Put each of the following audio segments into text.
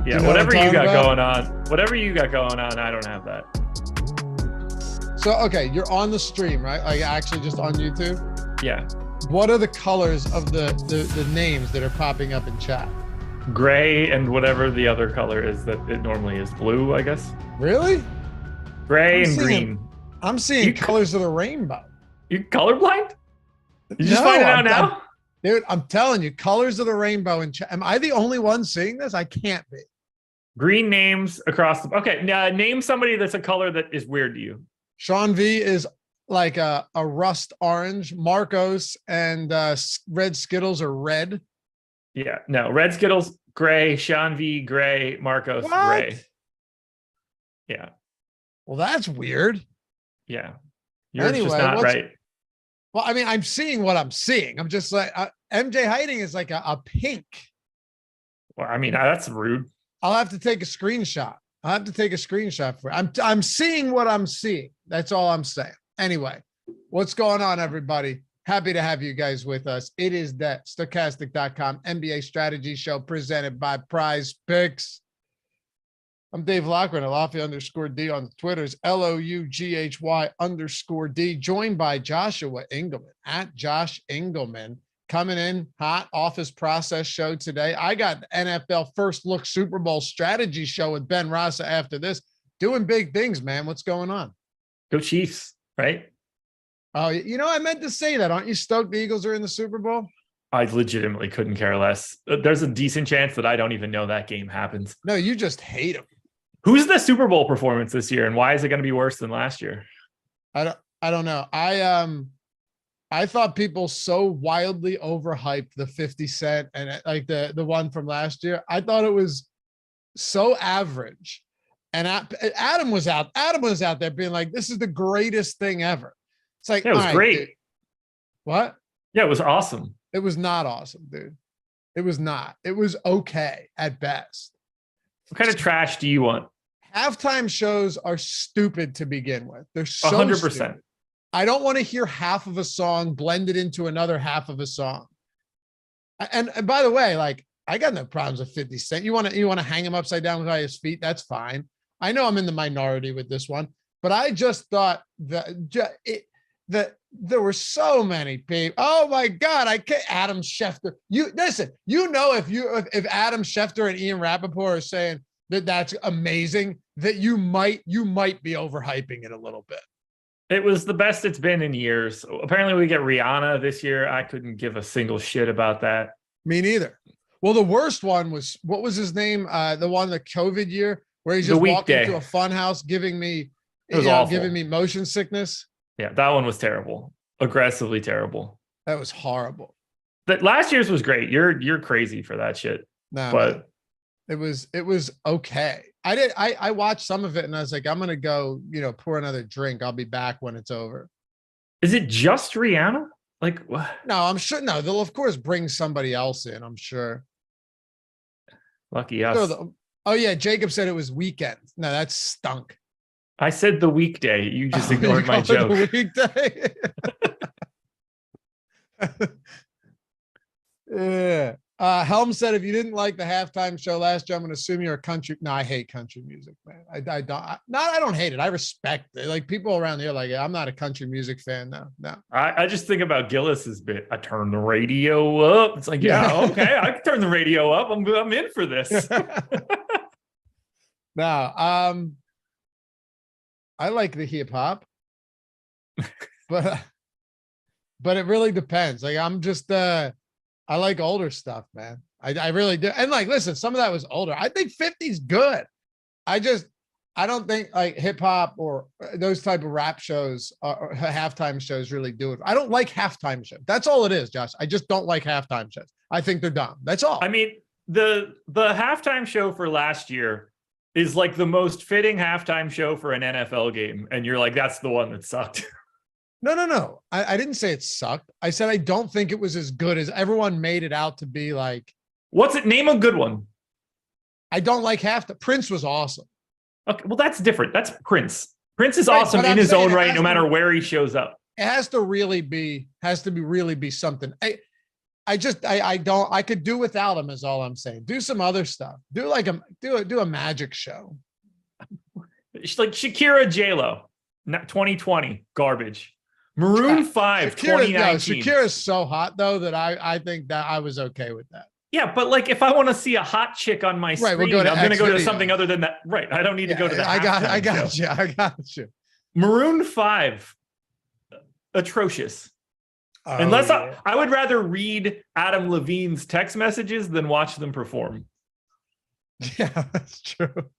Yeah, you know whatever you got about? going on, whatever you got going on, I don't have that. So, okay, you're on the stream, right? Like actually just on YouTube? Yeah. What are the colors of the names that are popping up in chat? Gray and whatever the other color is that it normally is. Blue, I guess. Really? Gray and green. I'm seeing colors of the rainbow. You colorblind? You just find it out now? Dude, I'm telling you, colors of the rainbow in chat. Am I the only one seeing this? I can't be. Green names across the... Okay, now name somebody that's a color that is weird to you. Sean V is like a rust orange. Marcos and red Skittles are red. Yeah, no, red Skittles, gray. Sean V, gray. Marcos, gray. Yeah. Well, that's weird. Yeah. You're just not right. Well, I mean, I'm seeing what I'm seeing. I'm just like, MJ hiding is like a pink. Well, I mean, that's rude. I'll have to take a screenshot. I'll have to take a screenshot for it. I'm seeing what I'm seeing. That's all I'm saying. Anyway, what's going on, everybody? Happy to have you guys with us. It is that Stokastic.com NBA strategy show presented by Prize Picks. I'm Dave Loughran at Loughran_D on the Twitters, LOUGHY_D, joined by Joshua Engleman at Josh Engleman, coming in hot office process show today. I got the NFL First Look Super Bowl strategy show with Ben Rasa after this. Doing big things, man. What's going on? Go Chiefs, right? Oh, you know, I meant to say that. Aren't you stoked the Eagles are in the Super Bowl? I legitimately couldn't care less. There's a decent chance that I don't even know that game happens. No, you just hate them. Who's the Super Bowl performance this year, and why is it going to be worse than last year? I don't know. I thought people so wildly overhyped the 50 Cent and like the one from last year. I thought it was so average. And Adam was out there being like, this is the greatest thing ever. It's like, yeah, it was great. Dude. What? Yeah, it was awesome. It was not awesome, dude. It was not. It was okay at best. What kind of trash do you want? Halftime shows are stupid to begin with. They're so 100%. Stupid. I don't want to hear half of a song blended into another half of a song. And by the way, like, I got no problems with 50 Cent. You want to hang him upside down by his feet? That's fine. I know I'm in the minority with this one, but I just thought that there were so many people. Oh my God, I can't. Adam Schefter. You listen. You know, if Adam Schefter and Ian Rappaport are saying that that's amazing, that you might be overhyping it a little bit. It was the best it's been in years. Apparently, we get Rihanna this year. I couldn't give a single shit about that. Me neither. Well, the worst one was, what was his name? The one, the COVID year, where he's just walking to a fun house giving me, giving me motion sickness. Yeah, that one was terrible. Aggressively terrible. That was horrible. That last year's was great. You're crazy for that shit. No, but man. It was okay. I watched some of it and I was like, I'm gonna go, pour another drink. I'll be back when it's over. Is it just Rihanna? Like, what? No, I'm sure. No, they'll of course bring somebody else in. I'm sure. Lucky us. Oh yeah, Jacob said it was weekend. No, that stunk. I said the weekday. You just ignored my joke. Weekday. Yeah. Helm said, if you didn't like the halftime show last year, I'm going to assume you're a country. No, I hate country music, man. I don't hate it. I respect it. Like, people around here, like, I'm not a country music fan. No. I just think about Gillis's bit. I turn the radio up. It's like, yeah, okay, I can turn the radio up. I'm in for this. No, I like the hip hop, but it really depends. Like, I'm just, I like older stuff, man. I really do. And like, listen, some of that was older. I think 50's good. I don't think like hip hop or those type of rap shows or halftime shows really do it. I don't like halftime shows. That's all it is, Josh. I just don't like halftime shows. I think they're dumb. That's all. I mean, the halftime show for last year is like the most fitting halftime show for an NFL game. And you're like, that's the one that sucked. No. I didn't say it sucked. I said I don't think it was as good as everyone made it out to be. Like, what's it? Name a good one. I don't like Prince was awesome. Okay, well, that's different. That's Prince. Prince is awesome in his own right, no matter where he shows up. It has to really be something. I could do without him is all I'm saying. Do some other stuff. Do a magic show. It's like Shakira J-Lo, 2020 garbage. Maroon 5, 2019. Shakira's so hot though that I think that I was okay with that. Yeah, but like if I want to see a hot chick on my screen, I'm going to go to something other than that. Right. I don't need to go to the I got you. Maroon 5, atrocious. Unless I would rather read Adam Levine's text messages than watch them perform. Yeah, that's true.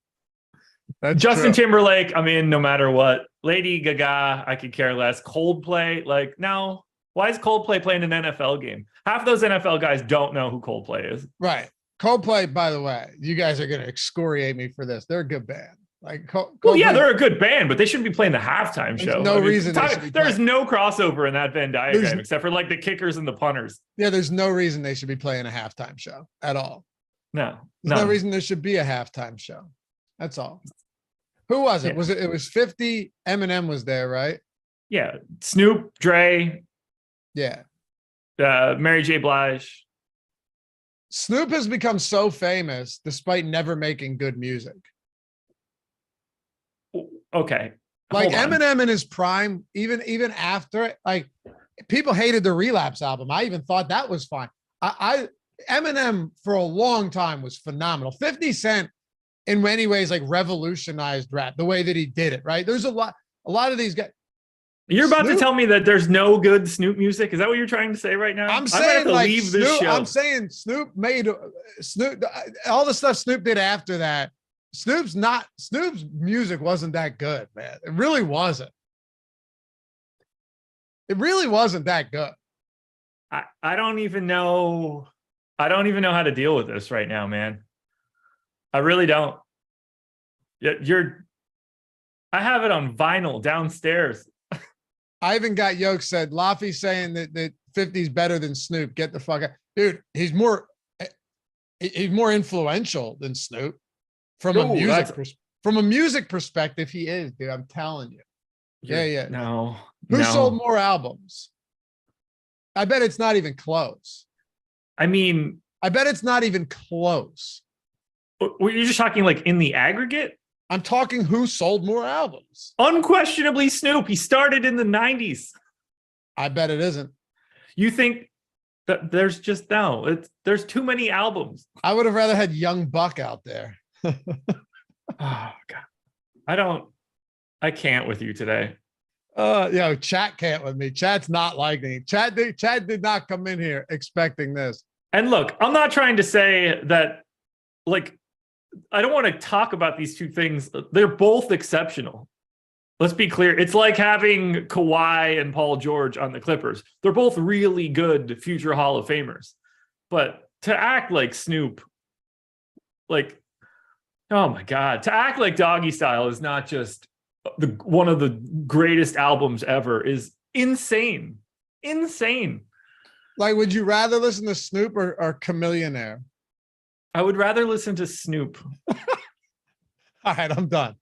Justin Timberlake, I'm in no matter what. Lady Gaga, I could care less. Coldplay, like, no. Why is Coldplay playing an NFL game? Half those NFL guys don't know who Coldplay is. Right. Coldplay, by the way, you guys are going to excoriate me for this. They're a good band. Like, well, yeah, they're a good band, but they shouldn't be playing the halftime show. No reason. There's no crossover in that Venn diagram except for like the kickers and the punters. Yeah, there's no reason they should be playing a halftime show at all. There's no reason there should be a halftime show. That's all. Who was it? Yeah. It was 50. Eminem was there, right? Yeah. Snoop, Dre. Yeah. Mary J. Blige. Snoop has become so famous despite never making good music. Okay. Like Eminem in his prime, even after it, like people hated the Relapse album. I even thought that was fine. Eminem for a long time was phenomenal. 50 Cent in many ways like revolutionized rap the way that he did it, right? There's a lot of these guys. You're about to tell me that there's no good Snoop music? Is that what you're trying to say right now? I'm saying like leave this show. I'm saying Snoop made all the stuff Snoop did after that. Snoop's music wasn't that good, man. It really wasn't. It really wasn't that good. I don't even know. I don't even know how to deal with this right now, man. I really don't. I have it on vinyl downstairs. I even got Yoke said, Laffy saying that 50's better than Snoop. Get the fuck out. Dude, he's more influential than Snoop. From a music perspective, he is, dude. I'm telling you. Yeah. No. Who sold more albums? I bet it's not even close. I mean, I bet it's not even close. Were you just talking like in the aggregate? I'm talking who sold more albums. Unquestionably Snoop. He started in the 90s. I bet it isn't. You think that there's there's too many albums. I would have rather had Young Buck out there. Oh God. I can't with you today. Chat can't with me. Chat's not liking it. Chat did not come in here expecting this. And look, I'm not trying to say that, like, I don't want to talk about these two things. They're both exceptional. Let's be clear. It's like having Kawhi and Paul George on the Clippers. They're both really good future Hall of Famers. But to act like Snoop, like, oh my God, to act like Doggy Style is not just one of the greatest albums ever is insane. Insane. Like, would you rather listen to Snoop or Chameleonaire? I would rather listen to Snoop. All right, I'm done.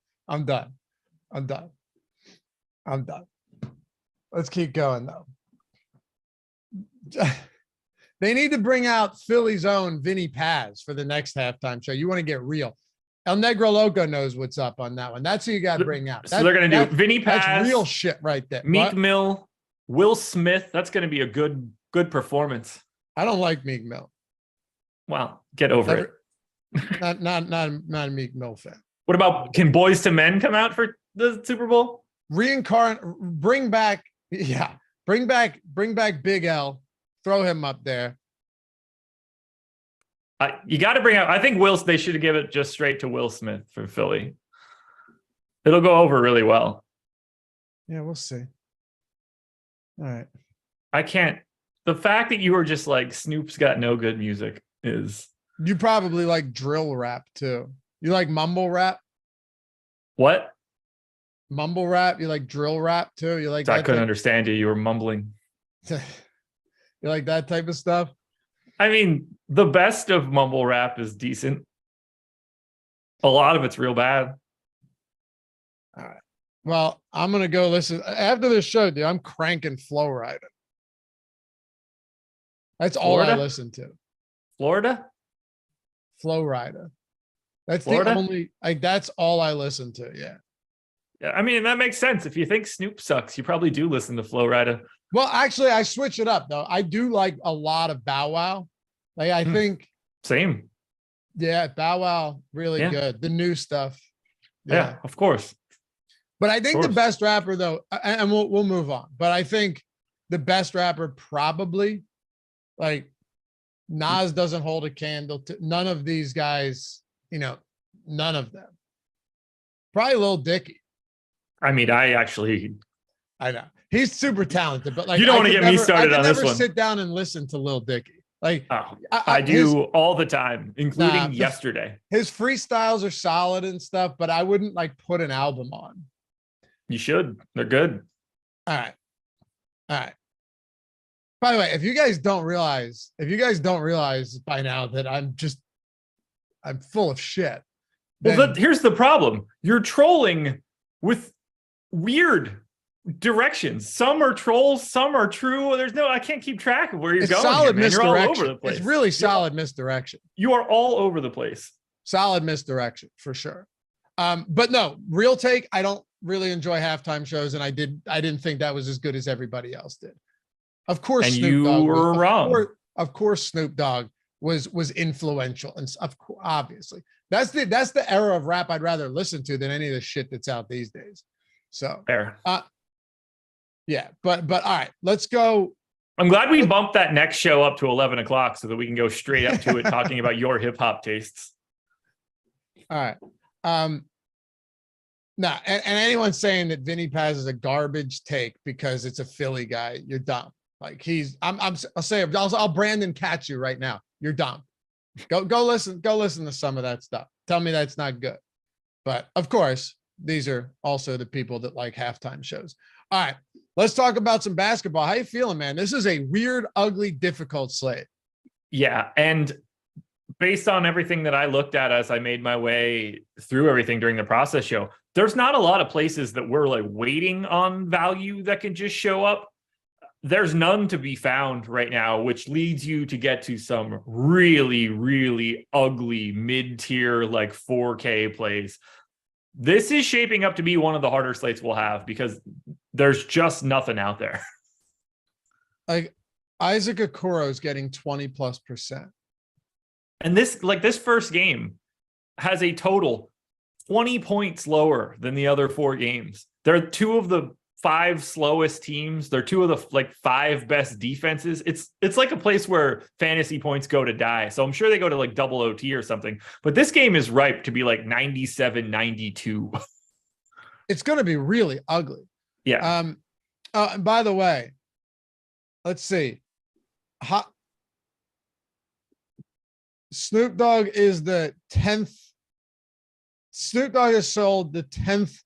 Let's keep going, though. They need to bring out Philly's own Vinny Paz for the next halftime show. You want to get real. El Negro Loco knows what's up on that one. That's who you got to bring out. So they're going to do Vinny Paz. That's real shit right there. Meek Mill, Will Smith. That's going to be a good performance. I don't like Meek Mill. Well, get over it. Not a Meek Mill fan. What about, can Boys to Men come out for the Super Bowl? Bring back Big L. Throw him up there. You got to bring out, I think they should give it just straight to Will Smith for Philly. It'll go over really well. Yeah, we'll see. All right. The fact that you were just like, Snoop's got no good music is. You probably like drill rap too. You like mumble rap? What? Mumble rap? You like drill rap too? You like? I couldn't understand you. You were mumbling. You like that type of stuff? I mean, the best of mumble rap is decent. A lot of it's real bad. All right. Well, I'm going to go listen. After this show, dude, I'm cranking Flow Rider. That's all I listen to. Florida? Flow Rider. That's Florida? the only, like, that's all I listen to. Yeah. Yeah, I mean, that makes sense. If you think Snoop sucks, you probably do listen to Flow Rider. Well, actually, I switch it up though. I do like a lot of Bow Wow. Like, I think. Same. Yeah, Bow Wow, really good. The new stuff. Yeah, of course. But I think the best rapper though, and we'll move on. But I think the best rapper probably, like, Nas doesn't hold a candle to none of these guys. None of them. Probably Lil Dicky. I mean, I know he's super talented, but like, you don't want to get me started on this one. Sit down and listen to Lil Dicky. Like, I do all the time, including yesterday. His freestyles are solid and stuff, but I wouldn't like put an album on. You should. They're good. All right. By the way, if you guys don't realize by now that I'm full of shit. Well, here's the problem. You're trolling with weird directions. Some are trolls, some are true. I can't keep track of where you're going. Solid misdirection. You're all over the place. It's really solid misdirection. You are all over the place. Solid misdirection for sure. But no, real take. I don't really enjoy halftime shows, and I didn't think that was as good as everybody else did. Of course, and Snoop Dogg were wrong. Of course, Snoop Dogg was influential, and obviously that's the era of rap I'd rather listen to than any of the shit that's out these days. So fair. Yeah, but all right, let's go. I'm glad we bumped that next show up to 11 o'clock so that we can go straight up to it talking about your hip hop tastes. All right. No, and anyone saying that Vinny Paz is a garbage take because it's a Philly guy, you're dumb. Like I'll Brandon catch you right now. You're dumb. Go listen to some of that stuff. Tell me that's not good. But of course, these are also the people that like halftime shows. All right, let's talk about some basketball. How you feeling, man? This is a weird, ugly, difficult slate. Yeah, and based on everything that I looked at as I made my way through everything during the process show, there's not a lot of places that we're like waiting on value that can just show up. There's none to be found right now, which leads you to get to some really, really ugly mid-tier, like 4K plays. This is shaping up to be one of the harder slates we'll have because there's just nothing out there. Like Isaac Okoro is getting 20+%. And this first game has a total 20 points lower than the other 4 games. They're 2 of the 5 slowest teams. They're 2 of the 5 best defenses. It's like a place where fantasy points go to die. So I'm sure they go to like double OT or something, but this game is ripe to be like 97-92. It's going to be really ugly. Yeah. And by the way, let's see. Snoop Dogg is the 10th. Snoop Dogg has sold the 10th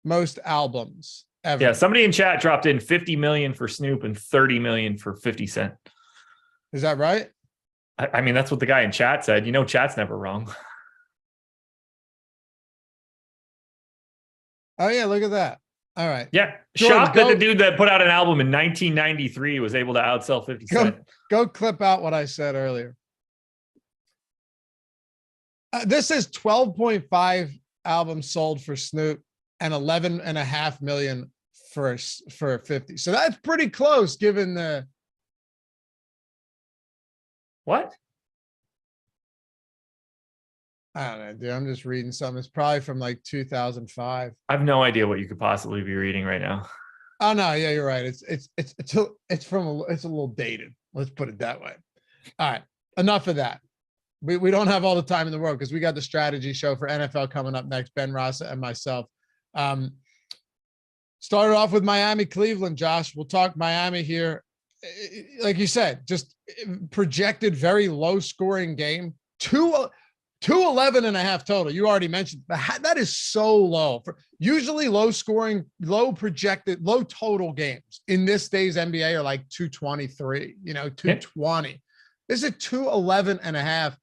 most albums ever. Yeah, somebody in chat dropped in 50 million for Snoop and 30 million for 50 Cent. Is that right? I mean, that's what the guy in chat said. You know, chat's never wrong. Oh yeah, look at that. All right. Yeah. Shocked that the dude that put out an album in 1993 was able to outsell 50 Cent. Go clip out what I said earlier. This is 12.5 albums sold for Snoop and 11.5 million for 50. So that's pretty close given the. What? I don't know, dude. I'm just reading something. It's probably from like 2005. I have no idea what you could possibly be reading right now. Oh no, yeah, you're right. It's a little dated. Let's put it that way. All right, enough of that. We don't have all the time in the world because we got the strategy show for NFL coming up next. Ben Rasa and myself. Started off with Miami, Cleveland. Josh, we'll talk Miami here. Like you said, just projected very low scoring game. 211.5 total. You already mentioned that is so low. Usually low scoring, low projected, low total games in this day's NBA are like 223, 220. Yeah. This is 211.5.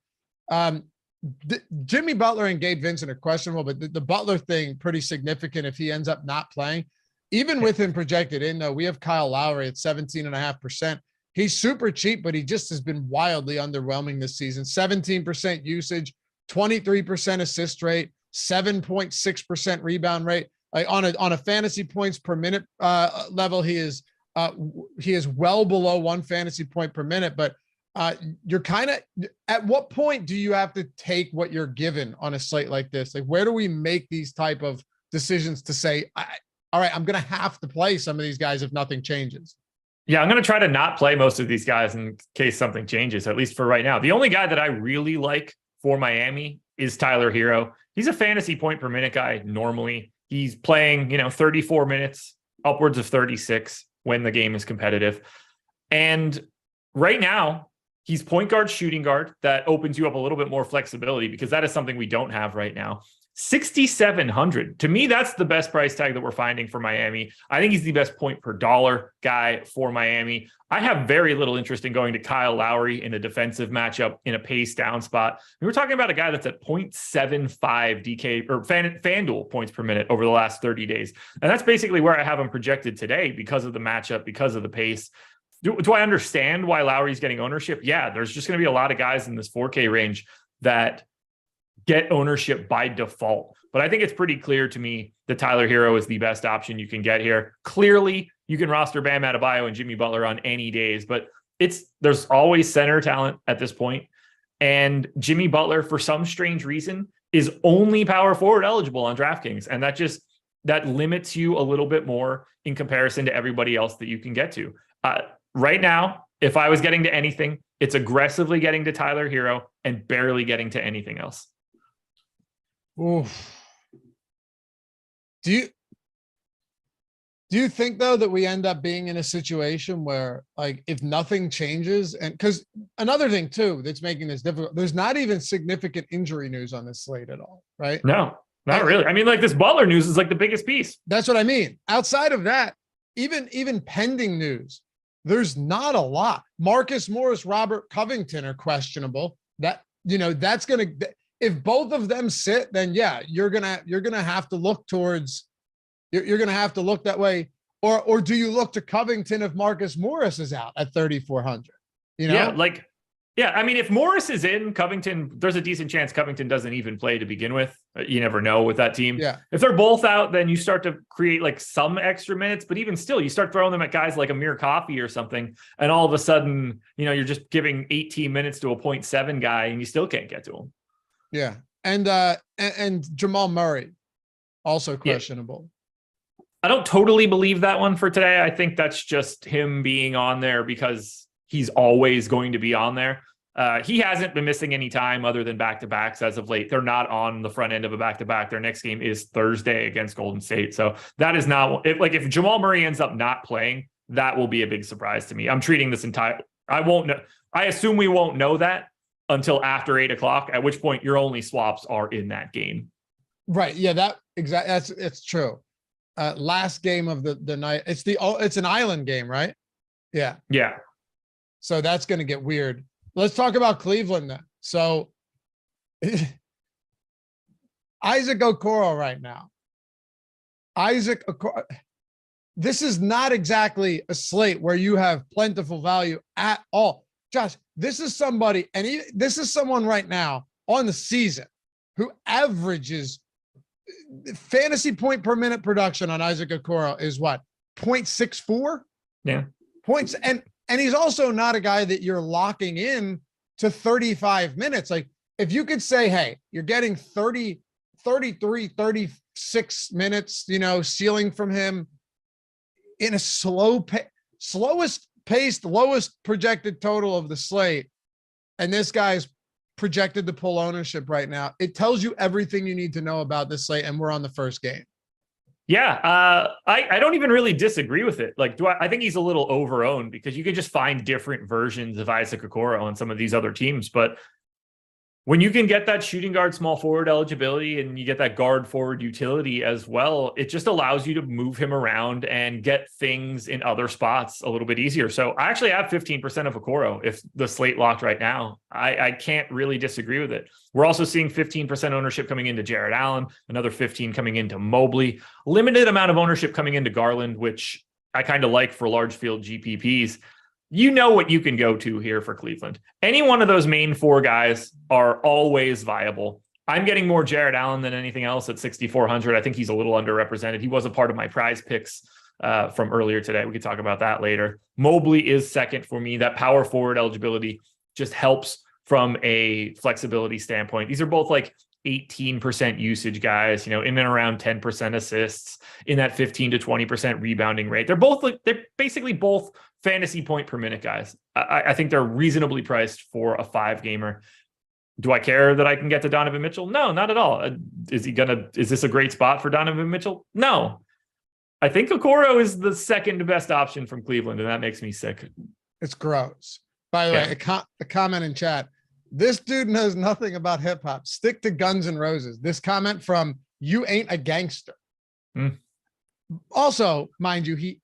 Jimmy Butler and Gabe Vincent are questionable, but the Butler thing pretty significant if he ends up not playing. Even with him projected in, though, we have Kyle Lowry at 17.5%. he's super cheap, but he just has been wildly underwhelming this season. 17% usage, 23% assist rate, 7.6% rebound rate. Like on a fantasy points per minute level, he is well below 1 fantasy point per minute. But you're kind of, at what point do you have to take what you're given on a slate like this? Like, where do we make these type of decisions to say, all right, I'm going to have to play some of these guys if nothing changes? Yeah, I'm going to try to not play most of these guys in case something changes, at least for right now. The only guy that I really like for Miami is Tyler Hero. He's a fantasy point per minute guy normally. He's playing, 34 minutes, upwards of 36 when the game is competitive. And right now, he's point guard, shooting guard. That opens you up a little bit more flexibility because that is something we don't have right now. 6,700. To me, that's the best price tag that we're finding for Miami. I think he's the best point per dollar guy for Miami. I have very little interest in going to Kyle Lowry in a defensive matchup in a pace down spot. We were talking about a guy that's at 0.75 DK or FanDuel points per minute over the last 30 days. And that's basically where I have him projected today because of the matchup, because of the pace. Do I understand why Lowry's getting ownership? Yeah, there's just going to be a lot of guys in this 4K range that get ownership by default. But I think it's pretty clear to me that Tyler Hero is the best option you can get here. Clearly, you can roster Bam Adebayo and Jimmy Butler on any days, but there's always center talent at this point. And Jimmy Butler, for some strange reason, is only power forward eligible on DraftKings. And that limits you a little bit more in comparison to everybody else that you can get to. Right now, if I was getting to anything, it's aggressively getting to Tyler Hero and barely getting to anything else. Oof. Do you think though that we end up being in a situation where, like, if nothing changes, and because another thing too that's making this difficult, there's not even significant injury news on this slate at all, right? No, not really. I mean, like, this Butler news is like the biggest piece. That's what I mean. Outside of that, even pending news, there's not a lot. Marcus Morris, Robert Covington are questionable. That's gonna. If both of them sit, then yeah, you're gonna have to look towards. You're gonna have to look that way, or do you look to Covington if Marcus Morris is out at 3,400? Yeah, I mean, if Morris is in, Covington, there's a decent chance Covington doesn't even play to begin with. You never know with that team. Yeah. If they're both out, then you start to create like some extra minutes, but even still, you start throwing them at guys like Amir Coffey or something, and all of a sudden, you're just giving 18 minutes to a 0.7 guy, and you still can't get to him. Yeah, and Jamal Murray, also questionable. Yeah. I don't totally believe that one for today. I think that's just him being on there because he's always going to be on there. He hasn't been missing any time other than back-to-backs as of late. They're not on the front end of a back-to-back. Their next game is Thursday against Golden State. So that is not if Jamal Murray ends up not playing, that will be a big surprise to me. I'm treating this I won't know. I assume we won't know that until after 8:00, at which point your only swaps are in that game. Right. Yeah, it's true. Last game of the night. It's an island game, right? Yeah. Yeah. So that's going to get weird. Let's talk about Cleveland then. So Isaac Okoro right now. Isaac Okoro. This is not exactly a slate where you have plentiful value at all. Josh, this is somebody, and this is someone right now on the season who averages fantasy point per minute production on Isaac Okoro is what? 0.64? Yeah. Points. And he's also not a guy that you're locking in to 35 minutes. Like, if you could say, hey, you're getting 30, 33, 36 minutes, ceiling from him in a slowest paced, lowest projected total of the slate, and this guy's projected to pull ownership right now, it tells you everything you need to know about this slate, and we're on the first game. Yeah, I don't even really disagree with it. Like, I think he's a little overowned because you can just find different versions of Isaac Okoro on some of these other teams. But when you can get that shooting guard, small forward eligibility, and you get that guard forward utility as well, it just allows you to move him around and get things in other spots a little bit easier. So I actually have 15% of Okoro if the slate locked right now. I can't really disagree with it. We're also seeing 15% ownership coming into Jared Allen, another 15 coming into Mobley, limited amount of ownership coming into Garland, which I kind of like for large field GPPs. you know what you can go to here for Cleveland. Any one of those main four guys are always viable. I'm getting more Jared Allen than anything else at 6,400. I think he's a little underrepresented. He was a part of my prize picks from earlier today. We could talk about that later. Mobley is second for me. That power forward eligibility just helps from a flexibility standpoint. These are both like 18% usage guys, in and around 10% assists, in that 15 to 20% rebounding rate. They're basically both fantasy point per minute guys. I think they're reasonably priced for a 5-gamer. Do I care that I can get to Donovan Mitchell? No, not at all. Is this a great spot for Donovan Mitchell? No. I think Okoro is the second best option from Cleveland, and that makes me sick. It's gross. By the way, a comment in chat. This dude knows nothing about hip hop. Stick to Guns N' Roses. This comment from You Ain't a Gangster. Also, mind you, he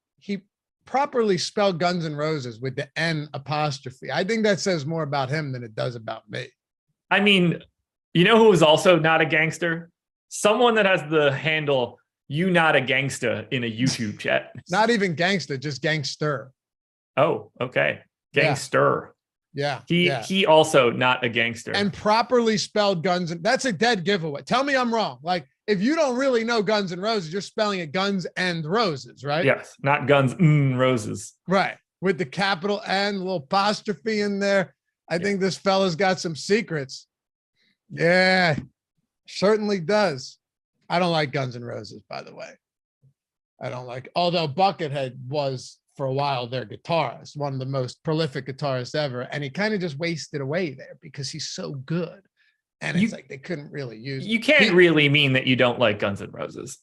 properly spelled Guns N' Roses with the N apostrophe. I think that says more about him than it does about me. I mean, you know who is also not a gangster? Someone that has the handle "You Not a Gangsta" in a YouTube chat. Not even gangster, just gangster. Oh, okay. Gangster. Yeah. He also not a gangster. And properly spelled Guns. That's a dead giveaway. Tell me I'm wrong. Like, if you don't really know Guns N' Roses, you're spelling it Guns and Roses, right? Yes, not Guns N' Roses. Right. With the capital N, a little apostrophe in there. I think this fella's got some secrets. Yeah, certainly does. I don't like Guns N' Roses, by the way. I don't like, although Buckethead was for a while their guitarist, one of the most prolific guitarists ever. And he kind of just wasted away there because he's so good. And it's like they couldn't really use. You can't really mean that you don't like Guns N' Roses.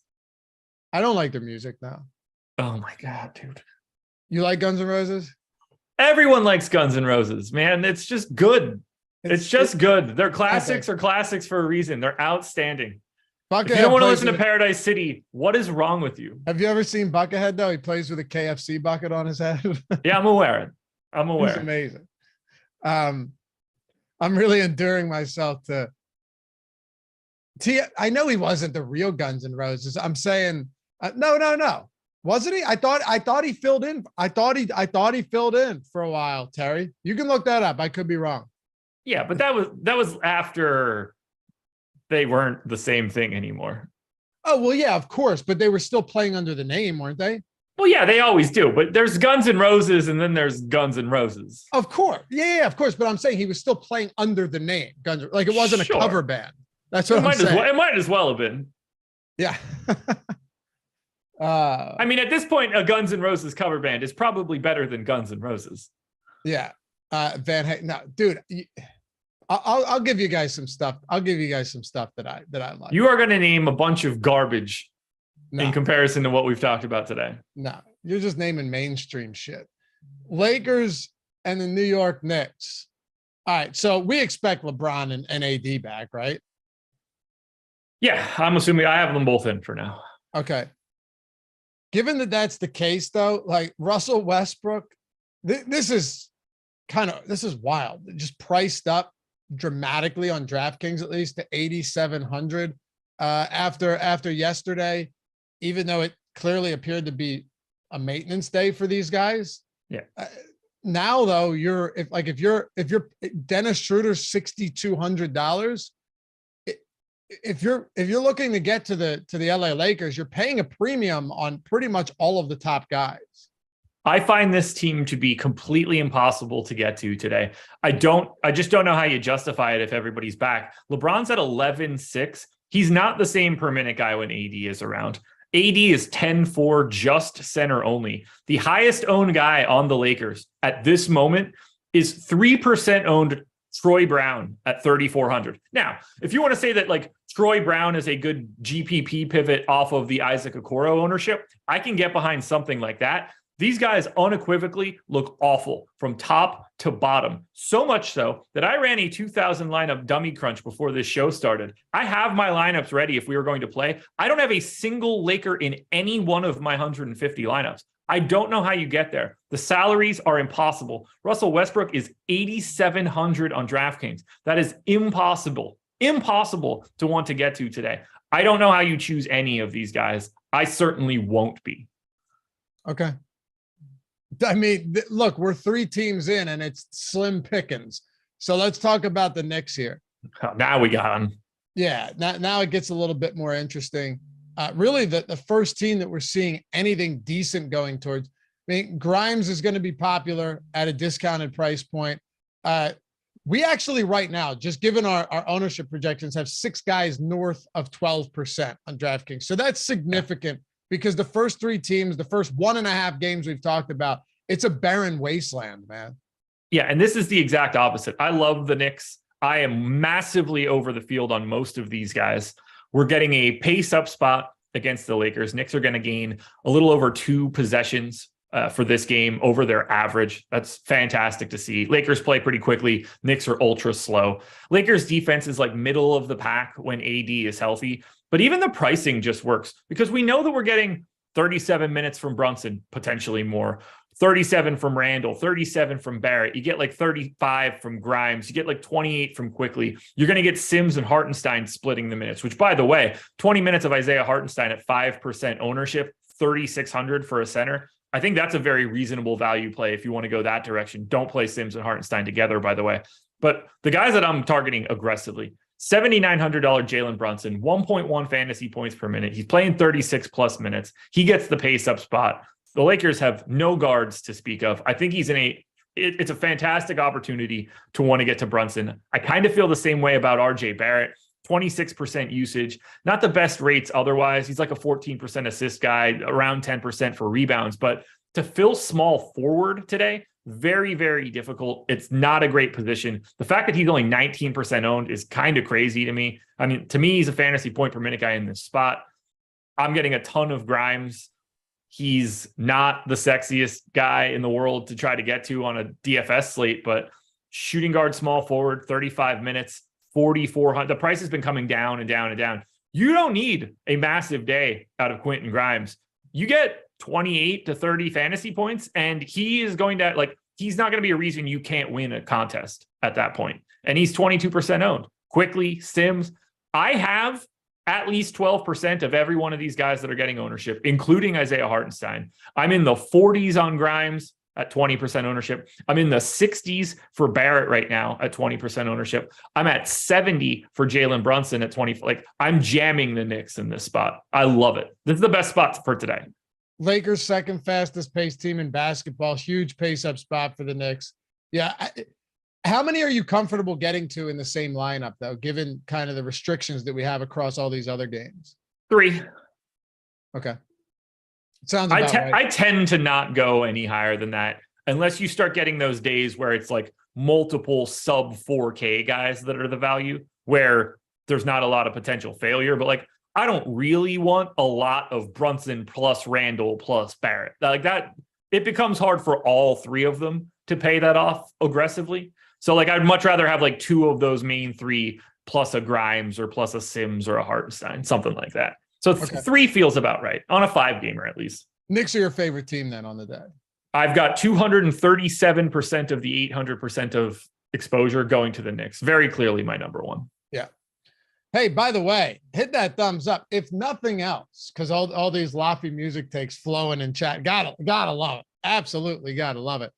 I don't like their music now. Oh my God, dude. You like Guns N' Roses? Everyone likes Guns N' Roses, man. It's just good. It's just good. Their classics are classics for a reason. They're outstanding. Buckethead, if you don't want to listen to Paradise City, what is wrong with you? Have you ever seen Buckethead, though? He plays with a KFC bucket on his head. Yeah, I'm aware. He's amazing. I'm really enduring myself to I know he wasn't the real Guns N' Roses. I'm saying no. Wasn't he? I thought he filled in. I thought he filled in for a while, Terry. You can look that up. I could be wrong. Yeah, but that was after they weren't the same thing anymore. Oh, well, yeah, of course, but they were still playing under the name, weren't they? Well, yeah, they always do, but there's Guns N' Roses and then there's Guns N' Roses. Of course. Yeah, of course, but I'm saying he was still playing under the name Guns. Like it wasn't a cover band. That's what I'm saying. It might as well have been. Yeah. I mean, at this point, a Guns N' Roses cover band is probably better than Guns N' Roses. Yeah. No, dude, I'll give you guys some stuff. I'll give you guys some stuff that I like. You are going to name a bunch of garbage in comparison to what we've talked about today. No, you're just naming mainstream shit. Lakers and the New York Knicks. All right. So we expect LeBron and AD back, right? Yeah. I'm assuming I have them both in for now. Okay. Given that that's the case, though, like Russell Westbrook, this is wild. Just priced up dramatically on DraftKings, at least to 8,700 after yesterday, even though it clearly appeared to be a maintenance day for these guys. Yeah. Now though, if you're Dennis Schroeder's $6,200, if you're looking to get to the LA Lakers, you're paying a premium on pretty much all of the top guys. I find this team to be completely impossible to get to today. I just don't know how you justify it if everybody's back. LeBron's at 11.6. He's not the same per minute guy when AD is around. AD is 10-4, just center only. The highest owned guy on the Lakers at this moment is 3% owned Troy Brown at 3,400. Now, if you want to say that like Troy Brown is a good GPP pivot off of the Isaac Okoro ownership, I can get behind something like that. These guys unequivocally look awful from top to bottom. So much so that I ran a 2,000 lineup dummy crunch before this show started. I have my lineups ready if we were going to play. I don't have a single Laker in any one of my 150 lineups. I don't know how you get there. The salaries are impossible. Russell Westbrook is 8,700 on DraftKings. That is impossible to want to get to today. I don't know how you choose any of these guys. I certainly won't be. Okay. I mean, look, we're 3 teams in and it's slim pickings. So let's talk about the Knicks here. Now we got them. Yeah, now it gets a little bit more interesting. Really, the first team that we're seeing anything decent going towards. I mean, Grimes is going to be popular at a discounted price point. We actually right now, just given our ownership projections, have 6 guys north of 12% on DraftKings. So that's significant because the first 3 teams, the first 1.5 games we've talked about, it's a barren wasteland, man. Yeah, and this is the exact opposite. I love the Knicks. I am massively over the field on most of these guys. We're getting a pace up spot against the Lakers. Knicks are going to gain a little over 2 possessions for this game over their average. That's fantastic to see. Lakers play pretty quickly. Knicks are ultra slow. Lakers defense is like middle of the pack when AD is healthy, but even the pricing just works because we know that we're getting 37 minutes from Brunson, potentially more, 37 from Randall, 37 from Barrett. You get like 35 from Grimes. You get like 28 from Quickly. You're going to get Sims and Hartenstein splitting the minutes, which by the way, 20 minutes of Isaiah Hartenstein at 5% ownership, 3,600 for a center. I think that's a very reasonable value play if you want to go that direction. Don't play Sims and Hartenstein together, by the way. But the guys that I'm targeting aggressively, $7,900 Jalen Brunson, 1.1 fantasy points per minute. He's playing 36 plus minutes. He gets the pace up spot. The Lakers have no guards to speak of. I think it's a fantastic opportunity to want to get to Brunson. I kind of feel the same way about RJ Barrett. 26% usage, not the best rates otherwise. He's like a 14% assist guy, around 10% for rebounds. But to fill small forward today, very, very difficult. It's not a great position. The fact that he's only 19% owned is kind of crazy to me. I mean, to me, he's a fantasy point per minute guy in this spot. I'm getting a ton of Grimes. He's not the sexiest guy in the world to try to get to on a DFS slate, but shooting guard, small forward, 35 minutes, 4,400. The price has been coming down and down and down. You don't need a massive day out of Quentin Grimes. You get 28 to 30 fantasy points, and he is going to he's not going to be a reason you can't win a contest at that point. And he's 22% owned. Quickly, Sims. I have at least 12% of every one of these guys that are getting ownership, including Isaiah Hartenstein. I'm in the 40s on Grimes at 20% ownership. I'm in the 60s for Barrett right now at 20% ownership. I'm at 70 for Jalen Brunson at 20. I'm jamming the Knicks in this spot. I love it. This is the best spot for today. Lakers second fastest paced team in basketball. Huge pace up spot for the Knicks. Yeah. How many are you comfortable getting to in the same lineup though, given kind of the restrictions that we have across all these other games? 3. Okay. Sounds about right. I tend to not go any higher than that unless you start getting those days where it's like multiple sub 4K guys that are the value, where there's not a lot of potential failure. But I don't really want a lot of Brunson plus Randall plus Barrett. Like that, it becomes hard for all 3 of them to pay that off aggressively. So I'd much rather have 2 of those main 3 plus a Grimes or plus a Sims or a Hartenstein, something like that. So 3 feels about right on a 5-gamer at least. Knicks are your favorite team then on the day? I've got 237% of the 800% of exposure going to the Knicks. Very clearly my number one. Yeah. Hey, by the way, hit that thumbs up. If nothing else, because all these Lofty music takes flowing in chat. Gotta love it. Absolutely gotta love it.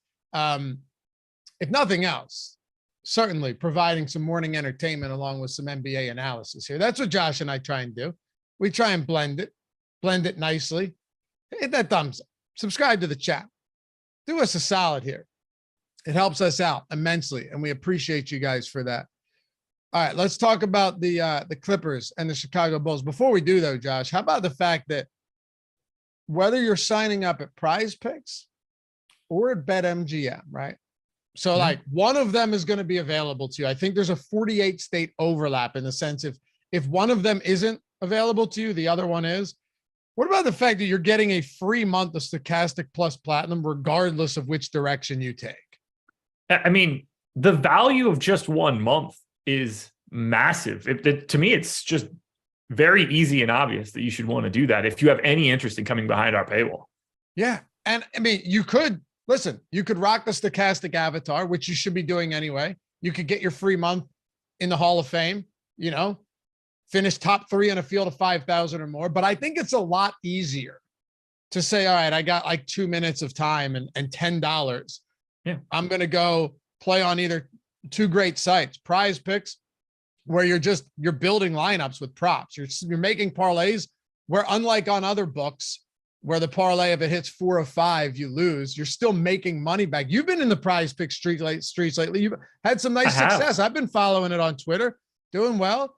If nothing else, certainly providing some morning entertainment along with some NBA analysis here. That's what Josh and I try and do. We try and blend it nicely. Hit that thumbs up. Subscribe to the channel. Do us a solid here. It helps us out immensely, and we appreciate you guys for that. All right, let's talk about the Clippers and the Chicago Bulls. Before we do, though, Josh, how about the fact that whether you're signing up at Prize Picks or at BetMGM, right? So, one of them is going to be available to you. I think there's a 48 state overlap in the sense if one of them isn't available to you, the other one is. What about the fact that you're getting a free month of Stokastic plus Platinum, regardless of which direction you take? I mean, the value of just 1 month is massive. To me, it's just very easy and obvious that you should want to do that if you have any interest in coming behind our paywall. Yeah. And I mean, you could rock the Stokastic avatar, which you should be doing anyway. You could get your free month in the Hall of Fame, finish top 3 in a field of 5,000 or more. But I think it's a lot easier to say, all right, I got like 2 minutes of time and $10. Yeah. I'm going to go play on either two great sites, Prize Picks, where you're building lineups with props. You're making parlays where, unlike on other books where the parlay, if it hits 4 or 5, you lose, you're still making money back. You've been in the Prize Pick streets lately. You've had some nice success. I've been following it on Twitter, doing well.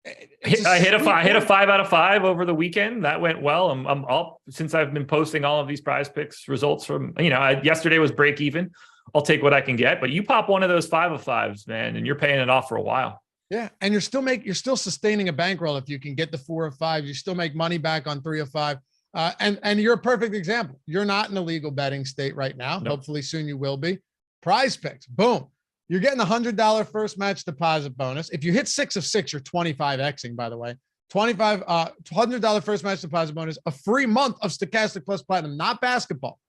I hit a 5 out of 5 over the weekend. That went well. I'm up since I've been posting all of these Prize Picks results from, yesterday was break even. I'll take what I can get, but you pop one of those 5 of 5s, man, and you're paying it off for a while. Yeah. And you're still sustaining a bankroll. If you can get the 4 of 5, you still make money back on 3 of 5. And you're a perfect example. You're not in a legal betting state right now. Nope. Hopefully soon you will be. Prize Picks, boom. You're getting a $100 first match deposit bonus. If you hit 6 of 6, you're 25xing, by the way. $100 first match deposit bonus, a free month of Stokastic Plus Platinum, not basketball,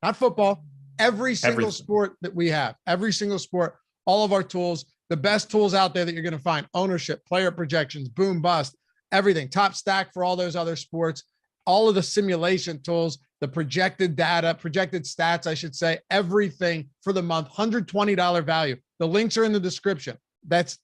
not football. Every single sport that we have, every single sport, all of our tools, the best tools out there that you're going to find: ownership, player projections, boom, bust, everything. Top stack for all those other sports, all of the simulation tools, the projected data, projected stats, I should say, everything for the month, $120 value. The links are in the description.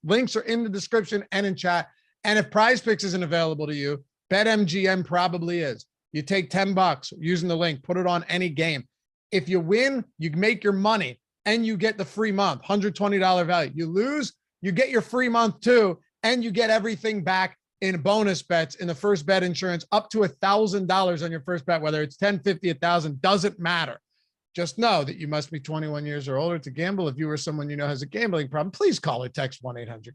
Links are in the description and in chat. And if Prize Picks isn't available to you, BetMGM probably is. You take $10 using the link, put it on any game. If you win, you make your money and you get the free month, $120 value. You lose, you get your free month too, and you get everything back in bonus bets in the first bet insurance up to $1,000 on your first bet, whether it's 10, 50, 1,000, doesn't matter. Just know that you must be 21 years or older to gamble. If you or someone you know has a gambling problem, please call or text 1-800.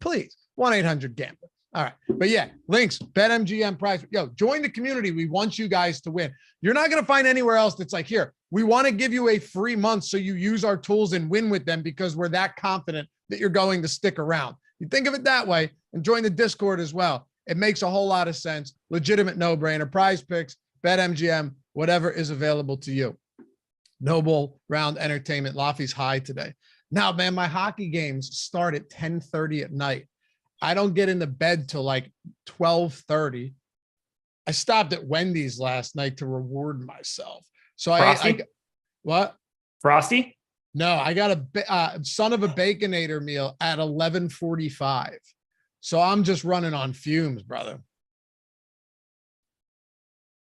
Please, 1-800-GAMBLER. All right. But yeah, links, BetMGM, Prize. Yo, join the community. We want you guys to win. You're not going to find anywhere else that's like, here, we want to give you a free month so you use our tools and win with them because we're that confident that you're going to stick around. You think of it that way and join the Discord as well. It makes a whole lot of sense. Legitimate no-brainer. Prize Picks, BetMGM, whatever is available to you. Noble Round Entertainment. Laffy's high today. Now, man, my hockey games start at 10:30 at night. I don't get into bed till like 12:30. I stopped at Wendy's last night to reward myself. So Frosty? What? Frosty? No, I got a son of a Baconator meal at 11:45. So I'm just running on fumes, brother.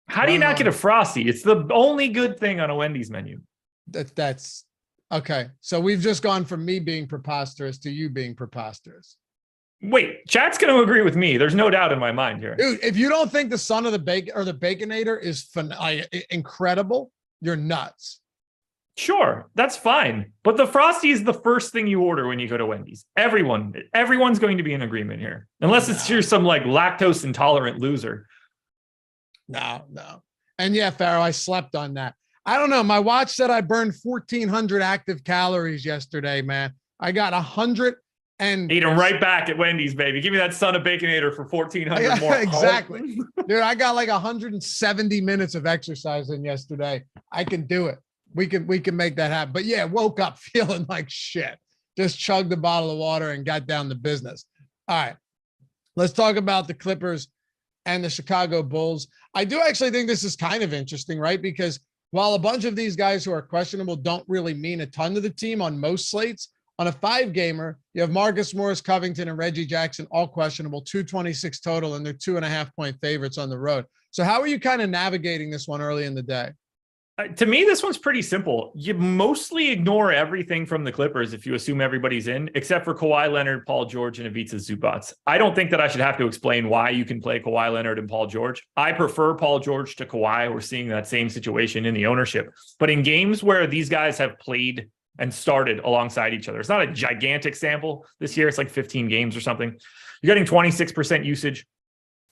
How do you not get a Frosty? It's the only good thing on a Wendy's menu. That's okay. So we've just gone from me being preposterous to you being preposterous. Wait, chat's going to agree with me. There's no doubt in my mind here. Dude, if you don't think the son of the bacon or the Baconator is incredible, you're nuts. Sure, that's fine. But the Frosty is the first thing you order when you go to Wendy's. Everyone's going to be in agreement here. Unless you're some like lactose intolerant loser. No. And yeah, Pharaoh, I slept on that. I don't know. My watch said I burned 1,400 active calories yesterday, man. I got 100 and eat them right back at Wendy's, baby. Give me that son of Baconator for 1,400 more. Exactly. Dude, I got like 170 minutes of exercise in yesterday. I can do it. We can make that happen. But yeah, woke up feeling like shit. Just chugged a bottle of water and got down to business. All right. Let's talk about the Clippers and the Chicago Bulls. I do actually think this is kind of interesting, right? Because while a bunch of these guys who are questionable don't really mean a ton to the team on most slates, on a 5-gamer, you have Marcus Morris, Covington, and Reggie Jackson, all questionable, 226 total, and they're 2.5-point favorites on the road. So how are you kind of navigating this one early in the day? To me, this one's pretty simple. You mostly ignore everything from the Clippers if you assume everybody's in, except for Kawhi Leonard, Paul George, and Ivica Zubac. I don't think that I should have to explain why you can play Kawhi Leonard and Paul George. I prefer Paul George to Kawhi. We're seeing that same situation in the ownership. But in games where these guys have played and started alongside each other, it's not a gigantic sample this year. It's like 15 games or something. You're getting 26% usage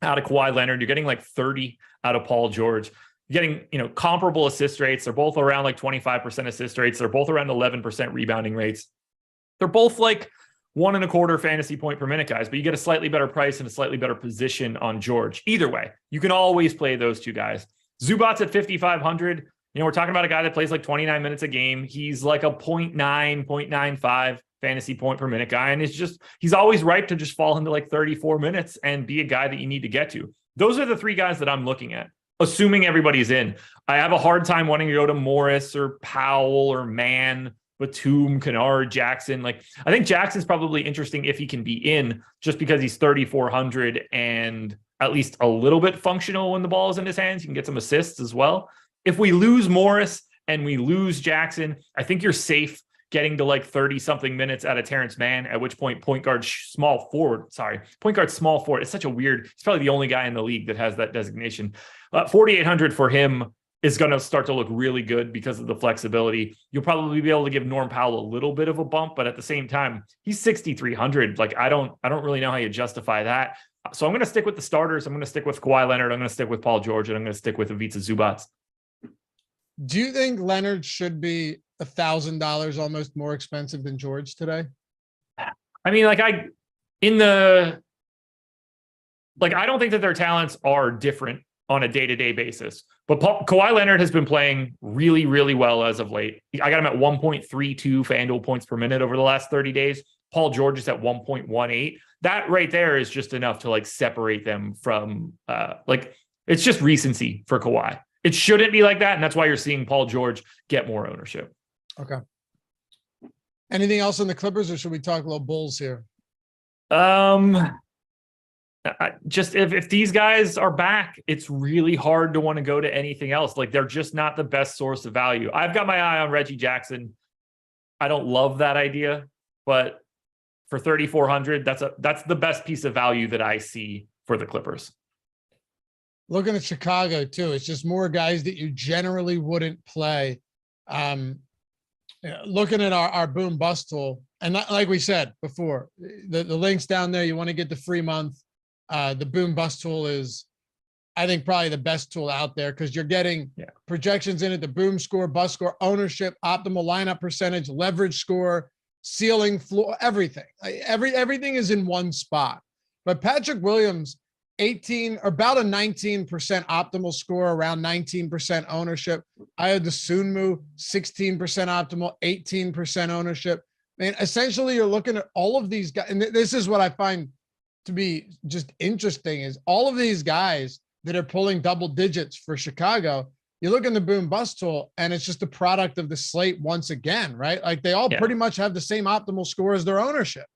out of Kawhi Leonard. You're getting like 30 out of Paul George. You're getting, comparable assist rates. They're both around like 25% assist rates. They're both around 11% rebounding rates. They're both like 1.25 fantasy point per minute guys, but you get a slightly better price and a slightly better position on George. Either way, you can always play those two guys. Zubac's at 5,500. We're talking about a guy that plays like 29 minutes a game. He's like a 0.95 fantasy point per minute guy. And he's always ripe to just fall into like 34 minutes and be a guy that you need to get to. Those are the three guys that I'm looking at. assuming everybody's in. I have a hard time wanting to go to Morris or Powell or Mann, Batum, Kennard, Jackson. Like, I think Jackson's probably interesting if he can be in, just because he's 3,400 and at least a little bit functional when the ball is in his hands. You can get some assists as well. If we lose Morris and we lose Jackson, I think you're safe getting to like 30 something minutes out of Terrence Mann, at which point point guard small forward. It's such a weird, he's probably the only guy in the league that has that designation. 4,800 for him is going to start to look really good because of the flexibility. You'll probably be able to give Norm Powell a little bit of a bump, but at the same time, he's 6,300. Like, I don't really know how you justify that. So I'm going to stick with the starters. I'm going to stick with Kawhi Leonard. I'm going to stick with Paul George, and I'm going to stick with Ivica Zubac. Do you think Leonard should be $1,000 almost more expensive than George today? I mean, I don't think that their talents are different on a day-to-day basis. But Kawhi Leonard has been playing really, really well as of late. I got him at 1.32 FanDuel points per minute over the last 30 days. Paul George is at 1.18. That right there is just enough to separate them from it's just recency for Kawhi. It shouldn't be like that, and that's why you're seeing Paul George get more ownership. Okay. Anything else on the Clippers, or should we talk a little Bulls here? Just if these guys are back, it's really hard to want to go to anything else. They're just not the best source of value. I've got my eye on Reggie Jackson. I don't love that idea, but for 3,400, that's the best piece of value that I see for the Clippers. Looking at Chicago too, it's just more guys that you generally wouldn't play. Looking at our boom bust tool, and like we said before, the links down there, you want to get the free month. The boom bust tool is, I think, probably the best tool out there, because you're getting projections in it, the boom score, bust score, ownership, optimal lineup percentage, leverage score, ceiling, floor, everything. Everything is in one spot. But Patrick Williams, 18 or about a 19% optimal score, around 19% ownership. I had the Sunmu, 16% optimal, 18% ownership. Man, essentially you're looking at all of these guys, and this is what I find to be just interesting, is all of these guys that are pulling double digits for Chicago. You look in the boom bust tool, and it's just a product of the slate once again, right? They all pretty much have the same optimal score as their ownership.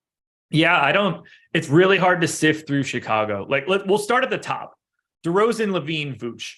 Yeah, it's really hard to sift through Chicago. We'll start at the top. DeRozan, Levine, Vooch.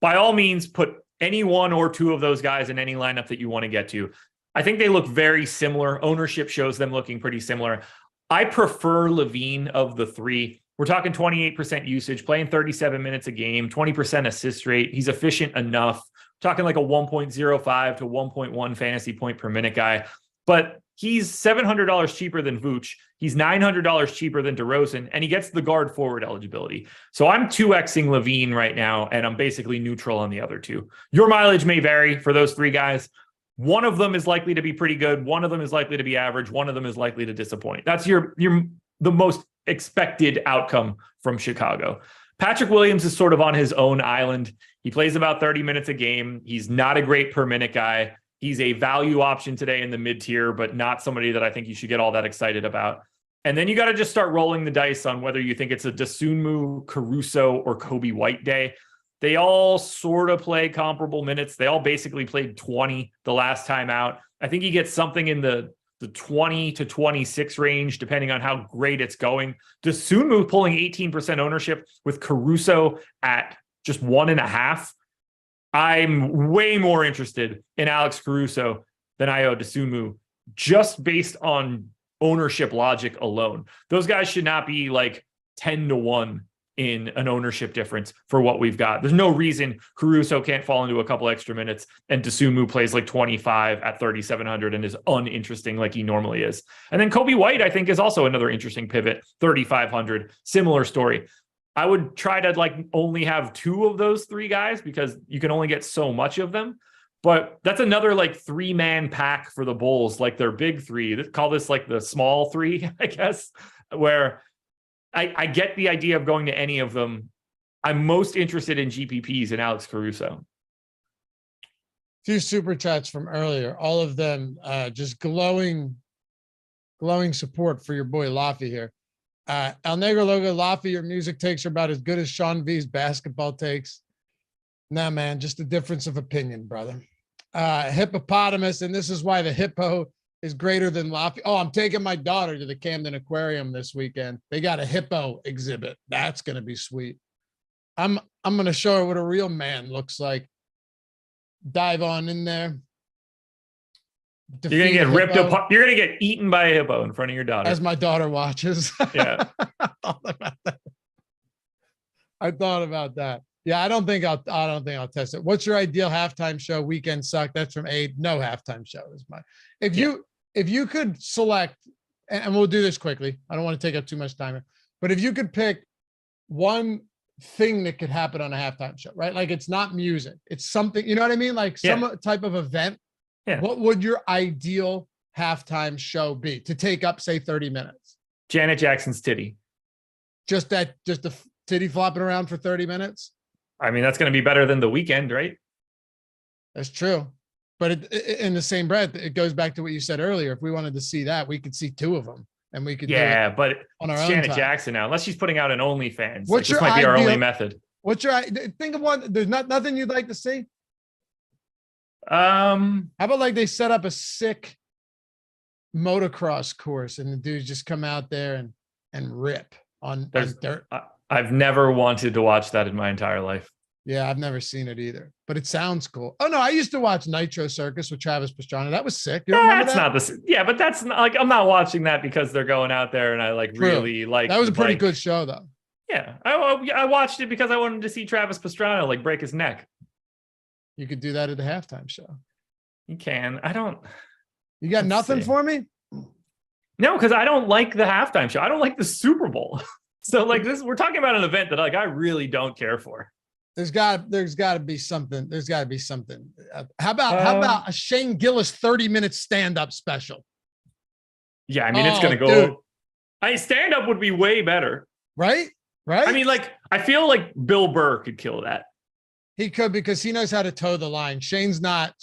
By all means, put any one or two of those guys in any lineup that you want to get to. I think they look very similar. Ownership shows them looking pretty similar. I prefer Levine of the three. We're talking 28% usage, playing 37 minutes a game, 20% assist rate. He's efficient enough. We're talking like a 1.05 to 1.1 fantasy point per minute guy. But he's $700 cheaper than Vooch. He's $900 cheaper than DeRozan, and he gets the guard forward eligibility. So I'm 2xing Levine right now, and I'm basically neutral on the other two. Your mileage may vary for those three guys. One of them is likely to be pretty good. One of them is likely to be average. One of them is likely to disappoint. That's the most expected outcome from Chicago. Patrick Williams is sort of on his own island. He plays about 30 minutes a game. He's not a great per minute guy. He's a value option today in the mid-tier, but not somebody that I think you should get all that excited about. And then you got to just start rolling the dice on whether you think it's a Dosunmu, Caruso, or Kobe White day. They all sort of play comparable minutes. They all basically played 20 the last time out. I think you get something in the 20 to 26 range, depending on how great it's going. Dosunmu pulling 18% ownership with Caruso at just 1.5. I'm way more interested in Alex Caruso than I am Dosunmu, just based on ownership logic alone. Those guys should not be 10-1 in an ownership difference for what we've got. There's no reason Caruso can't fall into a couple extra minutes and Dosunmu plays 25 at 3,700 and is uninteresting like he normally is. And then Kobe White, I think, is also another interesting pivot, 3,500, similar story. I would try to only have two of those three guys because you can only get so much of them. But that's another 3-man pack for the Bulls, their big three. They call this the small three, I guess, where I get the idea of going to any of them. I'm most interested in GPPs and Alex Caruso. Few super chats from earlier, all of them just glowing support for your boy Laffy here. El Negro Logo, Laffy, your music takes are about as good as Sean V's basketball takes. No, man, just a difference of opinion, brother. Hippopotamus, and this is why the hippo is greater than Lafayette. Oh, I'm taking my daughter to the Camden Aquarium this weekend. They got a hippo exhibit. That's gonna be sweet. I'm gonna show her what a real man looks like. Dive on in there. You're gonna get ripped apart. You're gonna get eaten by a hippo in front of your daughter as my daughter watches. Yeah. I thought about that. Yeah, I don't think I'll test it. What's your ideal halftime show? Weekend suck. That's from Abe. No halftime show is my. If you could select, and we'll do this quickly. I don't want to take up too much time, but if you could pick one thing that could happen on a halftime show, right? Like it's not music, it's something. You know what I mean? Like some type of event. Yeah. What would your ideal halftime show be to take up, say, 30 minutes? Janet Jackson's titty. Just the titty flopping around for 30 minutes? I mean, that's going to be better than The Weeknd, right? That's true. But in the same breath, it goes back to what you said earlier. If we wanted to see that, we could see two of them. And we could but on our it's own Janet time. Jackson now, unless she's putting out an OnlyFans. What's this your might be our ideal- only method. What's your think of one? There's nothing you'd like to see. How about like they set up a sick motocross course and the dudes just come out there and rip on dirt. I've never wanted to watch that in my entire life. Yeah, I've never seen it either, but it sounds cool. Oh no, I used to watch Nitro Circus with Travis Pastrana. That was sick. You remember That's not the yeah, but that's not like I'm not watching that because they're going out there and I like True. really like that was a pretty good show though. Yeah, I watched it because I wanted to see Travis Pastrana like break his neck. You could do that at the halftime show. You can. I don't. You got nothing for me? No, because I don't like the halftime show. I don't like the Super Bowl. So like this, we're talking about an event that like I really don't care for. There's got to be something. There's got to be something. How about a Shane Gillis 30-minute stand-up special? Yeah, I mean it's gonna go. Dude. Stand up would be way better, right? Right. I mean, like I feel like Bill Burr could kill that. He could because he knows how to toe the line. Shane's not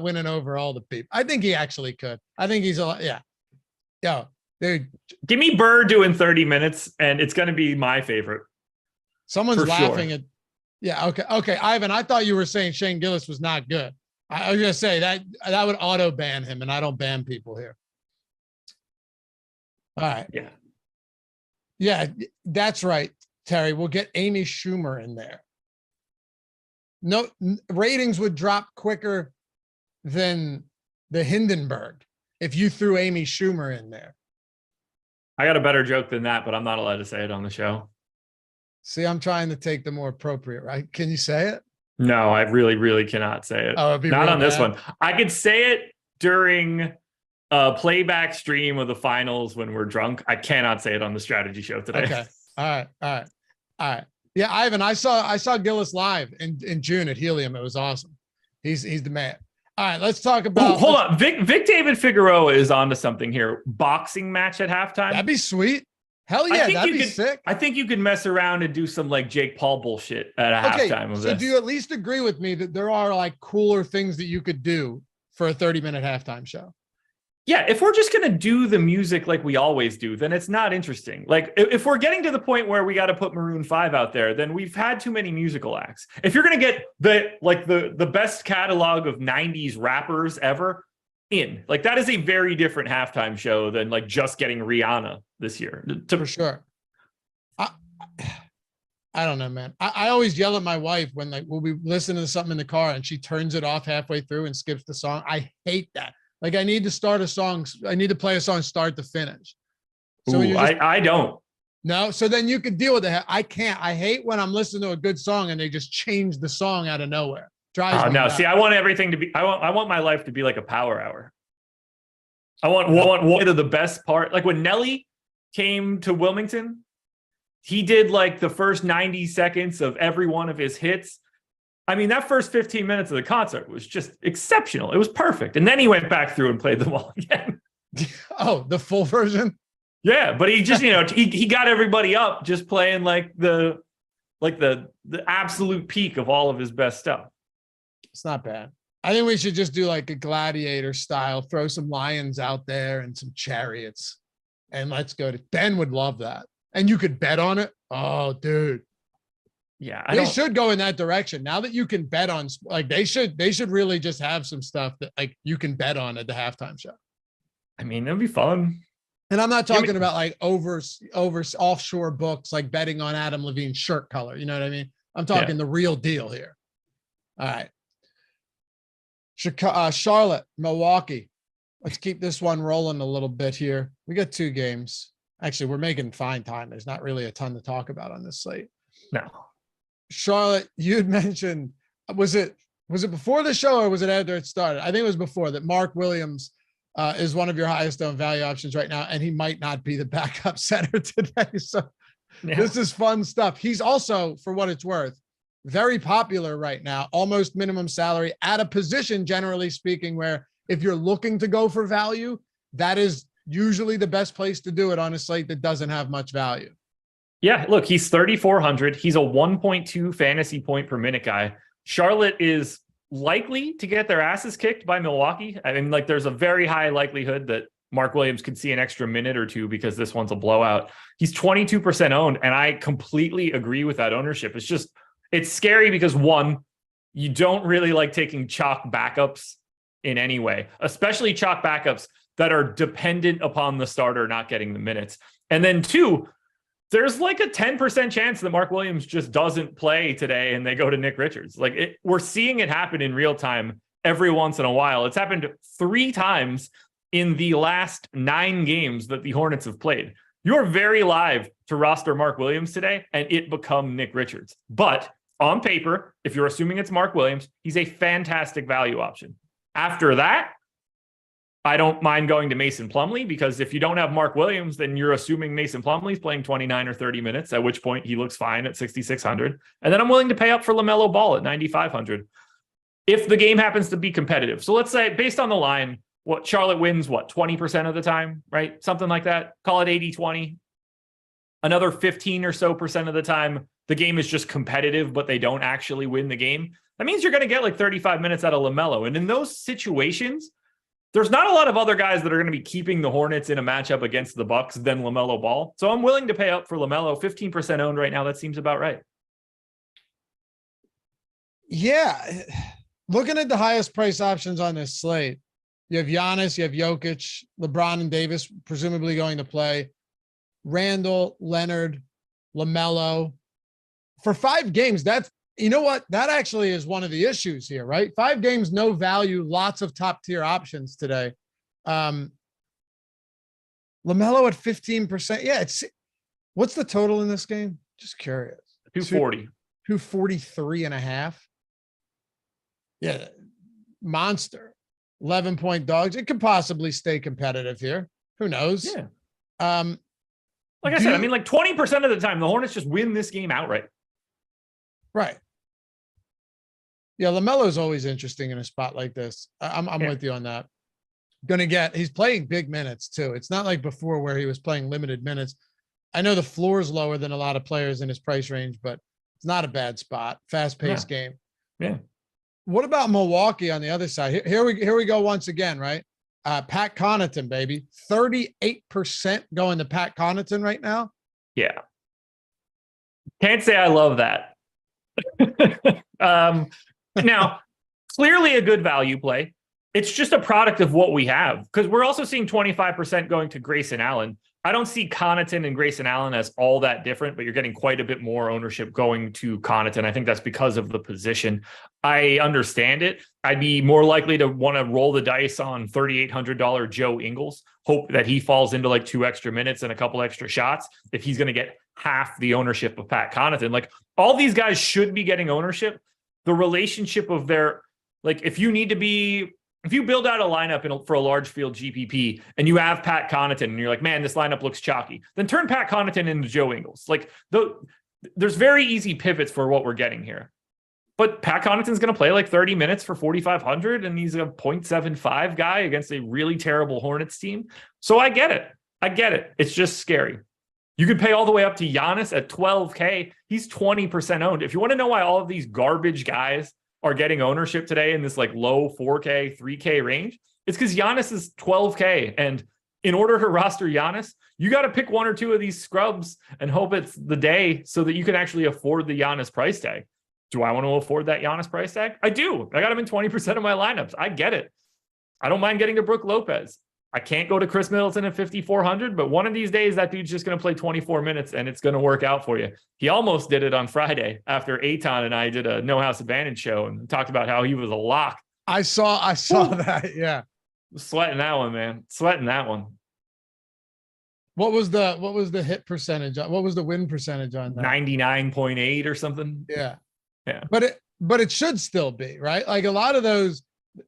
winning over all the people. I think he actually could. I think he's Yo, dude. Give me Burr doing 30 minutes and it's going to be my favorite. Someone's laughing at. Yeah. Okay. Ivan, I thought you were saying Shane Gillis was not good. I was going to say that would auto ban him and I don't ban people here. All right. Yeah. Yeah, that's right, Terry. We'll get Amy Schumer in there. No ratings would drop quicker than the Hindenburg if you threw Amy Schumer in there. I got a better joke than that, but I'm not allowed to say it on the show. See, I'm trying to take the more appropriate, right? Can you say it? No, I really, really cannot say it. Oh, not on this one. I could say it during a playback stream of the finals when we're drunk. I cannot say it on the strategy show today. Okay. All right. Yeah, Ivan, I saw Gillis live in June at Helium. It was awesome. He's the man. All right, let's talk about. Hold on, Vic David Figueroa is onto something here. Boxing match at halftime. That'd be sweet. Hell yeah, that'd be sick. I think you could mess around and do some like Jake Paul bullshit at halftime of this. So do you at least agree with me that there are like cooler things that you could do for a 30-minute halftime show? Yeah, if we're just going to do the music like we always do, then it's not interesting. Like if we're getting to the point where we got to put Maroon 5 out there, then we've had too many musical acts. If you're going to get the best catalog of 90s rappers ever in, like that is a very different halftime show than like just getting Rihanna this year. For sure. I don't know, man. I always yell at my wife when like we'll be listening to something in the car and she turns it off halfway through and skips the song. I hate that. Like I need to start a song. I need to play a song start to finish. So I don't. No. So then you could deal with it. I can't. I hate when I'm listening to a good song and they just change the song out of nowhere. Drives me nuts. See, I want everything to be. I want my life to be like a power hour. I want one of the best part. Like when Nelly came to Wilmington, he did like the first 90 seconds of every one of his hits. I mean, that first 15 minutes of the concert was just exceptional. It was perfect. And then he went back through and played them all again. Oh, the full version? Yeah, but he just, he got everybody up just playing like the absolute peak of all of his best stuff. It's not bad. I think we should just do like a gladiator style, throw some lions out there and some chariots. And let's go to Ben would love that. And you could bet on it. Oh, dude. Yeah, they should go in that direction. Now that you can bet on, like they should really just have some stuff that like you can bet on at the halftime show. I mean, it'd be fun. And I'm not talking about like over offshore books, like betting on Adam Levine's shirt color. You know what I mean? I'm talking the real deal here. All right. Charlotte, Milwaukee. Let's keep this one rolling a little bit here. We got 2 games. Actually, we're making fine time. There's not really a ton to talk about on this slate. No. Charlotte, you'd mentioned, was it before the show or was it after it started? I think it was before that Mark Williams is one of your highest owned value options right now, and he might not be the backup center today. So this is fun stuff. He's also, for what it's worth, very popular right now, almost minimum salary at a position, generally speaking, where if you're looking to go for value, that is usually the best place to do it on a slate that doesn't have much value. Yeah, look, he's 3,400. He's a 1.2 fantasy point per minute guy. Charlotte is likely to get their asses kicked by Milwaukee. I mean, like there's a very high likelihood that Mark Williams could see an extra minute or two because this one's a blowout. He's 22% owned, and I completely agree with that ownership. It's scary because, one, you don't really like taking chalk backups in any way, especially chalk backups that are dependent upon the starter not getting the minutes. And then 2, there's like a 10% chance that Mark Williams just doesn't play today and they go to Nick Richards. We're seeing it happen in real time every once in a while. It's happened 3 times in the last 9 games that the Hornets have played. You're very live to roster Mark Williams today and it become Nick Richards. But on paper, if you're assuming it's Mark Williams, he's a fantastic value option. After that, I don't mind going to Mason Plumlee, because if you don't have Mark Williams, then you're assuming Mason Plumlee's playing 29 or 30 minutes, at which point he looks fine at 6,600. And then I'm willing to pay up for LaMelo Ball at 9,500 if the game happens to be competitive. So let's say, based on the line, Charlotte wins 20% of the time, right? Something like that. Call it 80-20. Another 15 or so percent of the time, the game is just competitive, but they don't actually win the game. That means you're going to get like 35 minutes out of LaMelo. And in those situations, there's not a lot of other guys that are going to be keeping the Hornets in a matchup against the Bucks than LaMelo Ball. So I'm willing to pay up for LaMelo. 15% owned right now. That seems about right. Yeah. Looking at the highest price options on this slate, you have Giannis, you have Jokic, LeBron and Davis presumably going to play, Randall, Leonard, LaMelo. For 5 games, that's, you know what? That actually is one of the issues here, right? 5 games, no value, lots of top tier options today. LaMelo at 15%. Yeah, what's the total in this game? Just curious. 240. 243.5. Yeah, monster. 11-point dogs. It could possibly stay competitive here. Who knows? Yeah. Like I said, I mean, like 20% of the time, the Hornets just win this game outright. Right. Yeah, LaMelo's always interesting in a spot like this. I'm with you on that. He's playing big minutes too. It's not like before where he was playing limited minutes. I know the floor is lower than a lot of players in his price range, but it's not a bad spot. Fast-paced game. Yeah. What about Milwaukee on the other side? Here we go once again, right? Pat Connaughton, baby. 38% going to Pat Connaughton right now. Yeah. Can't say I love that. Now, clearly a good value play. It's just a product of what we have, because we're also seeing 25% going to Grayson Allen. I don't see Connaughton and Grayson Allen as all that different, but you're getting quite a bit more ownership going to Connaughton. I think that's because of the position. I understand it. I'd be more likely to want to roll the dice on $3,800 Joe Ingles, hope that he falls into like 2 extra minutes and a couple extra shots if he's going to get half the ownership of Pat Connaughton. Like, all these guys should be getting ownership. The relationship of their, like, if you build out a lineup for a large field GPP and you have Pat Connaughton and you're like, man, this lineup looks chalky, then turn Pat Connaughton into Joe Ingles. Like, there's very easy pivots for what we're getting here. But Pat Connaughton's going to play like 30 minutes for 4,500, and he's a 0.75 guy against a really terrible Hornets team. So I get it. It's just scary. You could pay all the way up to Giannis at 12K. He's 20% owned. If you want to know why all of these garbage guys are getting ownership today in this like low 4K, 3K range, it's because Giannis is 12K and in order to roster Giannis, you got to pick one or two of these scrubs and hope it's the day so that you can actually afford the Giannis price tag. Do I want to afford that Giannis price tag? I do. I got him in 20% of my lineups. I get it. I don't mind getting to Brook Lopez. I can't go to Chris Middleton at 5,400, but one of these days that dude's just going to play 24 minutes and it's going to work out for you. He almost did it on Friday after Eitan and I did a No House Advantage show and talked about how he was a lock. I saw that. Yeah. Sweating that one, man. Sweating that one. What was the hit percentage? What was the win percentage on that? 99.8 or something. Yeah. Yeah. But it should still be, right? Like a lot of those.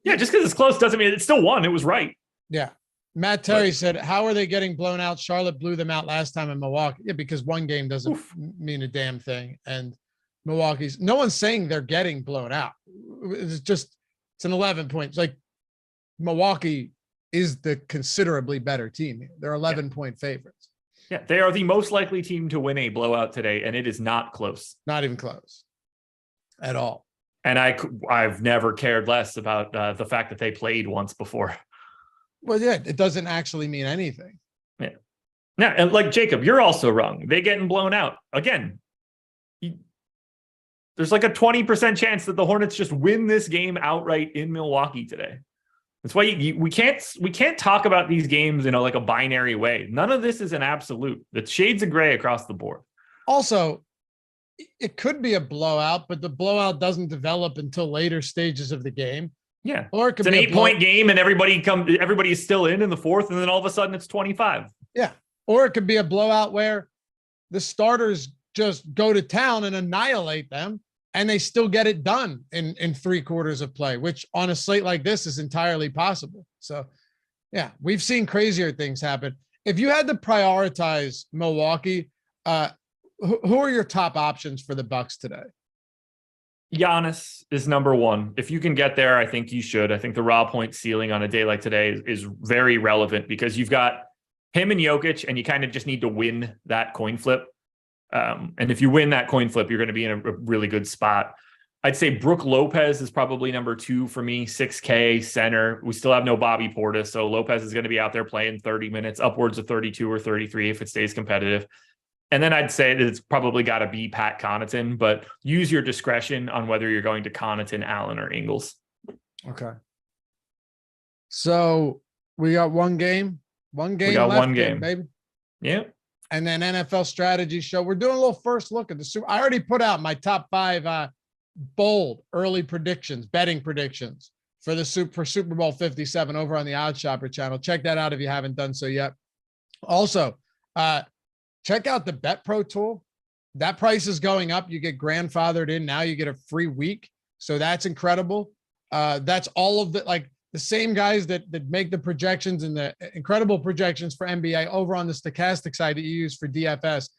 Yeah. Just because it's close doesn't mean it still won. It was right. Yeah. Matt Terry said, how are they getting blown out? Charlotte blew them out last time in Milwaukee. Yeah, because one game doesn't mean a damn thing. And Milwaukee's, no one's saying they're getting blown out. It's an 11 points. Like Milwaukee is the considerably better team here. They're 11-point favorites. Yeah, they are the most likely team to win a blowout today, and it is not close. Not even close at all. And I've never cared less about the fact that they played once before. Well, yeah, it doesn't actually mean anything. Yeah. Yeah, and like Jacob, you're also wrong. They getting blown out. Again, there's like a 20% chance that the Hornets just win this game outright in Milwaukee today. That's why we can't talk about these games in like a binary way. None of this is an absolute. It's shades of gray across the board. Also, it could be a blowout, but the blowout doesn't develop until later stages of the game. Yeah. Or it could it's an be 8-point game and everybody's still in the fourth, and then all of a sudden it's 25. Yeah. Or it could be a blowout where the starters just go to town and annihilate them, and they still get it done in 3 quarters of play, which on a slate like this is entirely possible. So, yeah, we've seen crazier things happen. If you had to prioritize Milwaukee, who are your top options for the Bucks today? Giannis is number one. If you can get there, I think you should. I think the raw point ceiling on a day like today is very relevant because you've got him and Jokic, and you kind of just need to win that coin flip. And if you win that coin flip, you're going to be in a really good spot. I'd say Brook Lopez is probably number 2 for me, 6K center. We still have no Bobby Portis, so Lopez is going to be out there playing 30 minutes, upwards of 32 or 33 if it stays competitive. And then I'd say that it's probably got to be Pat Connaughton, but use your discretion on whether you're going to Connaughton, Allen, or Ingles. Okay. So we got one game We got left, one game, baby. Yeah. And then NFL strategy show. We're doing a little first look at the Super. I already put out my top 5 bold early predictions, betting predictions for Super Bowl 57 over on the Odd Shopper channel. Check that out if you haven't done so yet. Also, check out the Bet Pro tool. That price is going up. You get grandfathered in. Now you get a free week. So that's incredible. That's all of the same guys that make the projections and the incredible projections for NBA over on the Stokastic side that you use for DFS.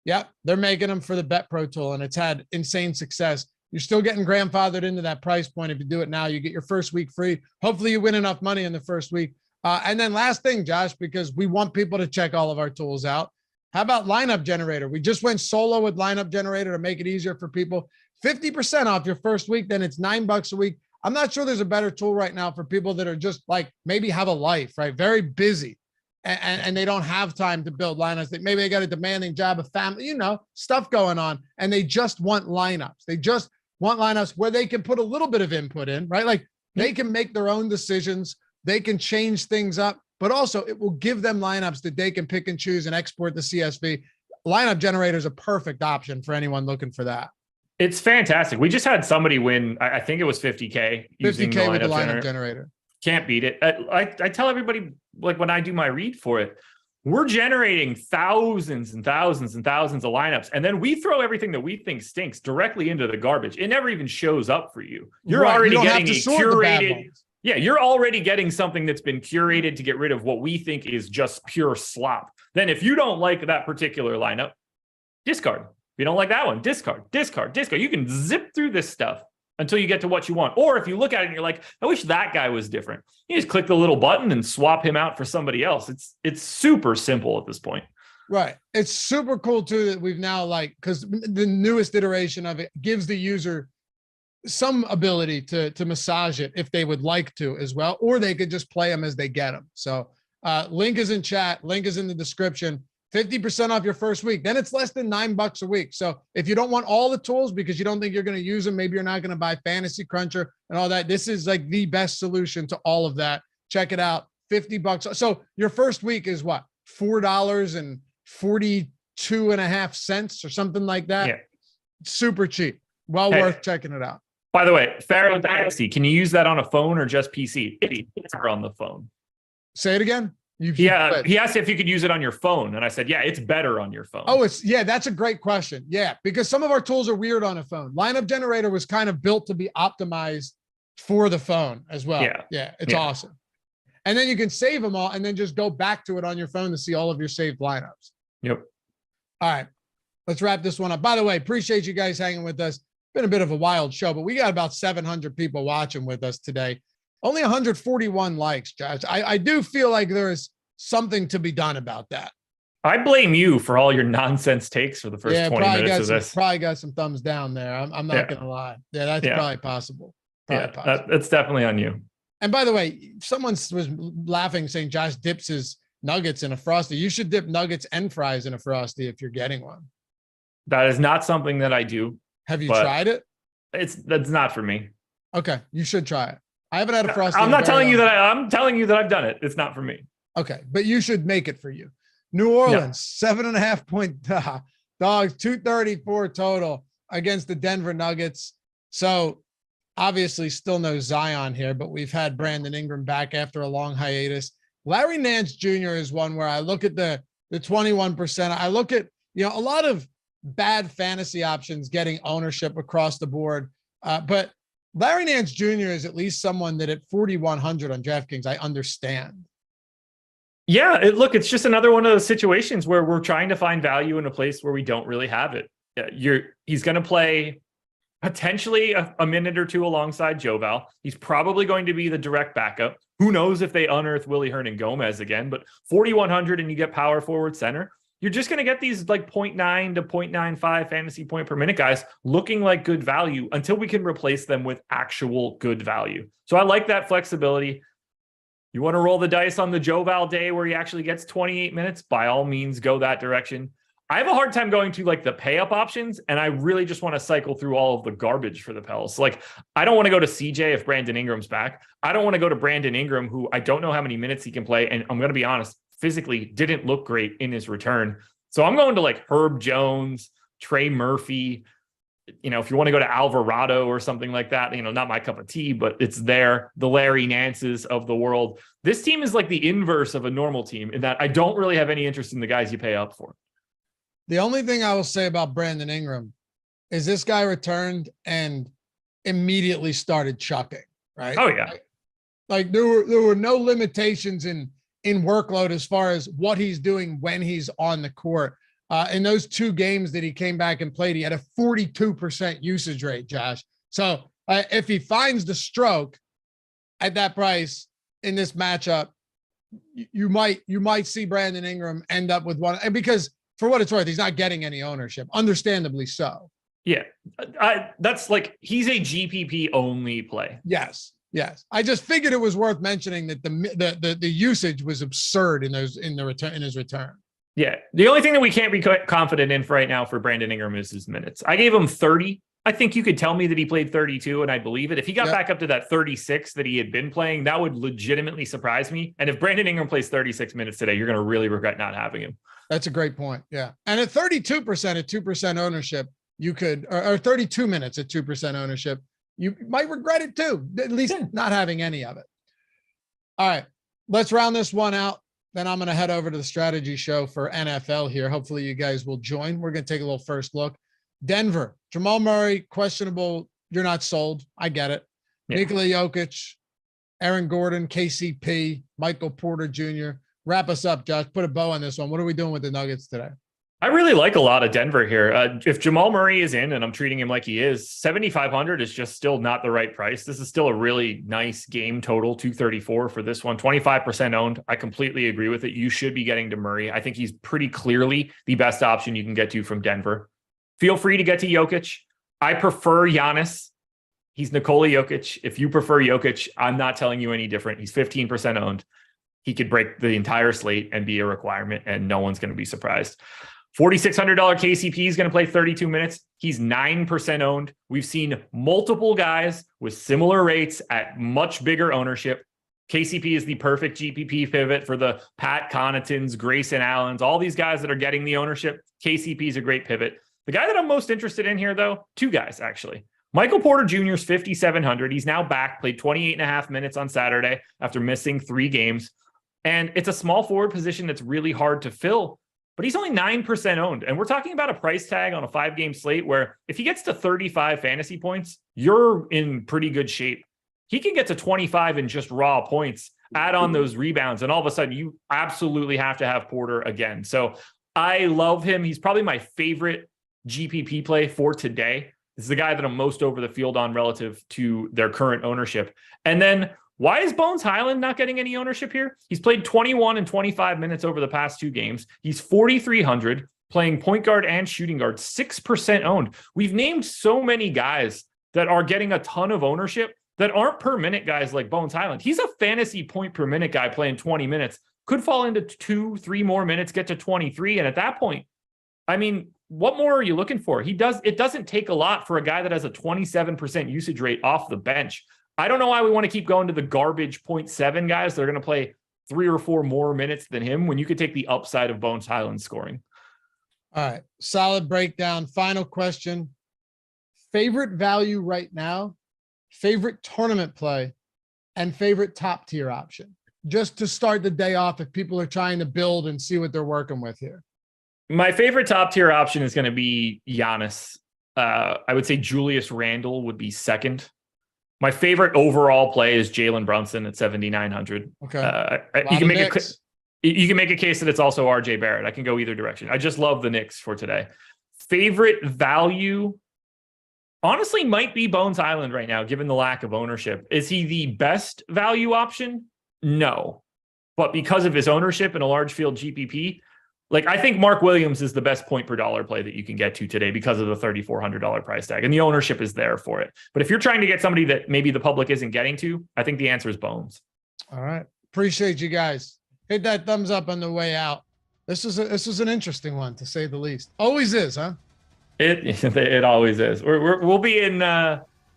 Yep, they're making them for the Bet Pro tool, and it's had insane success. You're still getting grandfathered into that price point. If you do it now, you get your first week free. Hopefully you win enough money in the first week. And then last thing, Josh, because we want people to check all of our tools out. How about Lineup Generator? We just went solo with Lineup Generator to make it easier for people. 50% off your first week. Then it's $9 a week. I'm not sure there's a better tool right now for people that are just like maybe have a life, right? Very busy and they don't have time to build lineups. Maybe they got a demanding job, a family, stuff going on, and they just want lineups. They just want lineups where they can put a little bit of input in, right? Like they can make their own decisions. They can change things up, but also it will give them lineups that they can pick and choose and export the CSV. Lineup Generator is a perfect option for anyone looking for that. It's fantastic. We just had somebody win, I think it was 50K. 50K with the lineup generator. Can't beat it. I tell everybody, like when I do my read for it, we're generating thousands and thousands and thousands of lineups. And then we throw everything that we think stinks directly into the garbage. It never even shows up for you. You're already getting a curated. Yeah, you're already getting something that's been curated to get rid of what we think is just pure slop. Then if you don't like that particular lineup, discard. If you don't like that one, discard. You can zip through this stuff until you get to what you want. Or if you look at it and you're like, I wish that guy was different. You just click the little button and swap him out for somebody else. It's super simple at this point. Right. It's super cool too that we've now because the newest iteration of it gives the user some ability to massage it if they would like to as well, or they could just play them as they get them. So Link is in chat. Link is in the description. 50% off your first week. Then it's less than $9 a week. So if you don't want all the tools because you don't think you're going to use them, maybe you're not going to buy Fantasy Cruncher and all that, this is like the best solution to all of that. Check it out. $50. So your first week is what? $4.42.5 or something like that. Yeah. Super cheap. Well worth checking it out. By the way, Pharaoh Dynasty, can you use that on a phone or just PC? It's on the phone. Say it again. He asked if you could use it on your phone, and I said, yeah, it's better on your phone. Oh, that's a great question. Yeah, because some of our tools are weird on a phone. Lineup Generator was kind of built to be optimized for the phone as well. Yeah, it's awesome. And then you can save them all and then just go back to it on your phone to see all of your saved lineups. Yep. All right, let's wrap this one up. By the way, appreciate you guys hanging with us. Been a bit of a wild show, but we got about 700 people watching with us today. Only 141 likes, Josh. I do feel like there is something to be done about that. I blame you for all your nonsense takes for the first 20 minutes of this. Probably got some thumbs down there. I'm not going to lie. Yeah, that's probably possible. That's definitely on you. And by the way, someone was laughing saying Josh dips his nuggets in a Frosty. You should dip nuggets and fries in a Frosty if you're getting one. That is not something that I do. Have you tried it? That's not for me. Okay, you should try it. I haven't had a Frosty. I'm telling you that I've done it. It's not for me. Okay, but you should make it for you. New Orleans, 7.5 point dogs, 234 total against the Denver Nuggets. So obviously still no Zion here, but we've had Brandon Ingram back after a long hiatus. Larry Nance Jr. is one where I look at the 21%. I look at, a lot of bad fantasy options getting ownership across the board. But Larry Nance Jr. is at least someone that at 4,100 on DraftKings, I understand. Yeah, it's just another one of those situations where we're trying to find value in a place where we don't really have it. He's going to play potentially a minute or two alongside Joval. He's probably going to be the direct backup. Who knows if they unearth Loughran and Gomez again, but 4,100 and you get power forward center. You're just going to get these like 0.9 to 0.95 fantasy point per minute guys looking like good value until we can replace them with actual good value. So I like that flexibility. You want to roll the dice on the Joval day where he actually gets 28 minutes? By all means, go that direction. I have a hard time going to like the pay up options, and I really just want to cycle through all of the garbage for the Pels. Like, I don't want to go to CJ if Brandon Ingram's back. I don't want to go to Brandon Ingram, who I don't know how many minutes he can play. And I'm going to be honest, physically didn't look great in his return. So I'm going to like Herb Jones, Trey Murphy. If you want to go to Alvarado or something like that, not my cup of tea, but it's there. The Larry Nances of the world. This team is like the inverse of a normal team in that I don't really have any interest in the guys you pay up for. The only thing I will say about Brandon Ingram is this guy returned and immediately started chucking, right? Oh yeah. Like there were no limitations in workload as far as what he's doing when he's on the court. In those 2 games that he came back and played, he had a 42% usage rate, Josh. So if he finds the stroke at that price in this matchup, you might see Brandon Ingram end up with one, and because for what it's worth, he's not getting any ownership, understandably so. Yeah, that's like he's a GPP only play. Yes. I just figured it was worth mentioning that the usage was absurd in his return. Yeah, the only thing that we can't be confident in for right now for Brandon Ingram is his minutes. I gave him 30. I think you could tell me that he played 32 and I believe it. If he got back up to that 36 that he had been playing, that would legitimately surprise me. And if Brandon Ingram plays 36 minutes today, you're going to really regret not having him. That's a great point. Yeah. And at 32% at 2% ownership, you could, or 32 minutes at 2% ownership, you might regret it too, at least not having any of it. All right, let's round this one out. Then I'm going to head over to the strategy show for NFL here. Hopefully you guys will join. We're going to take a little first look. Denver, Jamal Murray, questionable. You're not sold. I get it. Yeah. Nikola Jokic, Aaron Gordon, KCP, Michael Porter Jr. Wrap us up, Josh. Put a bow on this one. What are we doing with the Nuggets today? I really like a lot of Denver here. If Jamal Murray is in and I'm treating him like he is, 7,500 is just still not the right price. This is still a really nice game total, 234 for this one, 25% owned. I completely agree with it. You should be getting to Murray. I think he's pretty clearly the best option you can get to from Denver. Feel free to get to Jokic. I prefer Giannis. He's Nikola Jokic. If you prefer Jokic, I'm not telling you any different. He's 15% owned. he could break the entire slate and be a requirement, and no one's going to be surprised. $4,600 KCP is going to play 32 minutes. He's 9% owned. We've seen multiple guys with similar rates at much bigger ownership. KCP is the perfect GPP pivot for the Pat Connaughtons, Grayson Allens, all these guys that are getting the ownership. KCP is a great pivot. The guy that I'm most interested in here, though, two guys, actually. Michael Porter Jr. is 5,700. He's now back, played 28.5 minutes on Saturday after missing 3 games. And it's a small forward position that's really hard to fill, but he's only 9% owned. And we're talking about a price tag on a 5-game slate where if he gets to 35 fantasy points, you're in pretty good shape. He can get to 25 in just raw points, add on those rebounds, and all of a sudden you absolutely have to have Porter again. So I love him. He's probably my favorite GPP play for today. This is the guy that I'm most over the field on relative to their current ownership. And then why is Bones Highland not getting any ownership here? He's played 21 and 25 minutes over the past 2 games. He's 4,300, playing point guard and shooting guard, 6% owned. We've named so many guys that are getting a ton of ownership that aren't per minute guys like Bones Highland. He's a fantasy point per minute guy playing 20 minutes, could fall into 2-3 more minutes, get to 23. And at that point, I mean, what more are you looking for? It doesn't take a lot for a guy that has a 27% usage rate off the bench. I don't know why we want to keep going to the garbage 0.7 guys. They're going to play 3 or 4 more minutes than him when you could take the upside of Bones Highland scoring. All right. Solid breakdown. Final question. Favorite value right now, favorite tournament play, and favorite top tier option, just to start the day off if people are trying to build and see what they're working with here. My favorite top tier option is going to be Giannis. I would say Julius Randle would be second. My favorite overall play is Jalen Brunson at 7,900. Okay. You can make a case that it's also RJ Barrett. I can go either direction. I just love the Knicks for today. Favorite value, honestly, might be Bones Highland right now, given the lack of ownership. Is he the best value option? No. But because of his ownership in a large field GPP, like I think Mark Williams is the best point per dollar play that you can get to today because of the $3,400 price tag, and the ownership is there for it. But if you're trying to get somebody that maybe the public isn't getting to, I think the answer is Bones. All right. Appreciate you guys. Hit that thumbs up on the way out. This was an interesting one, to say the least. Always is, huh? It always is. We'll be in.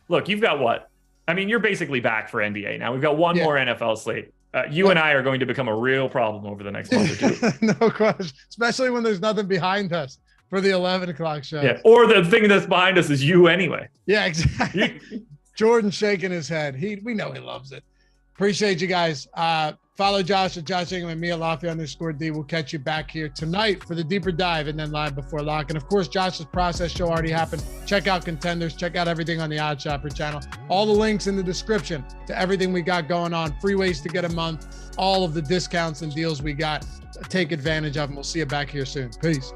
Look, you've got what? I mean, you're basically back for NBA now. We've got one more NFL slate. You and I are going to become a real problem over the next month or two. No question. Especially when there's nothing behind us for the 11 o'clock show. Yeah. Or the thing that's behind us is you anyway. Yeah, exactly. Jordan shaking his head. We know he loves it. Appreciate you guys. Follow Josh at Josh Engleman, me at Lafayette_D. We'll catch you back here tonight for the deeper dive and then live before lock. And of course, Josh's process show already happened. Check out Contenders. Check out everything on the Odd Shopper channel. All the links in the description to everything we got going on. Free ways to get a month. All of the discounts and deals we got. Take advantage of them. We'll see you back here soon. Peace.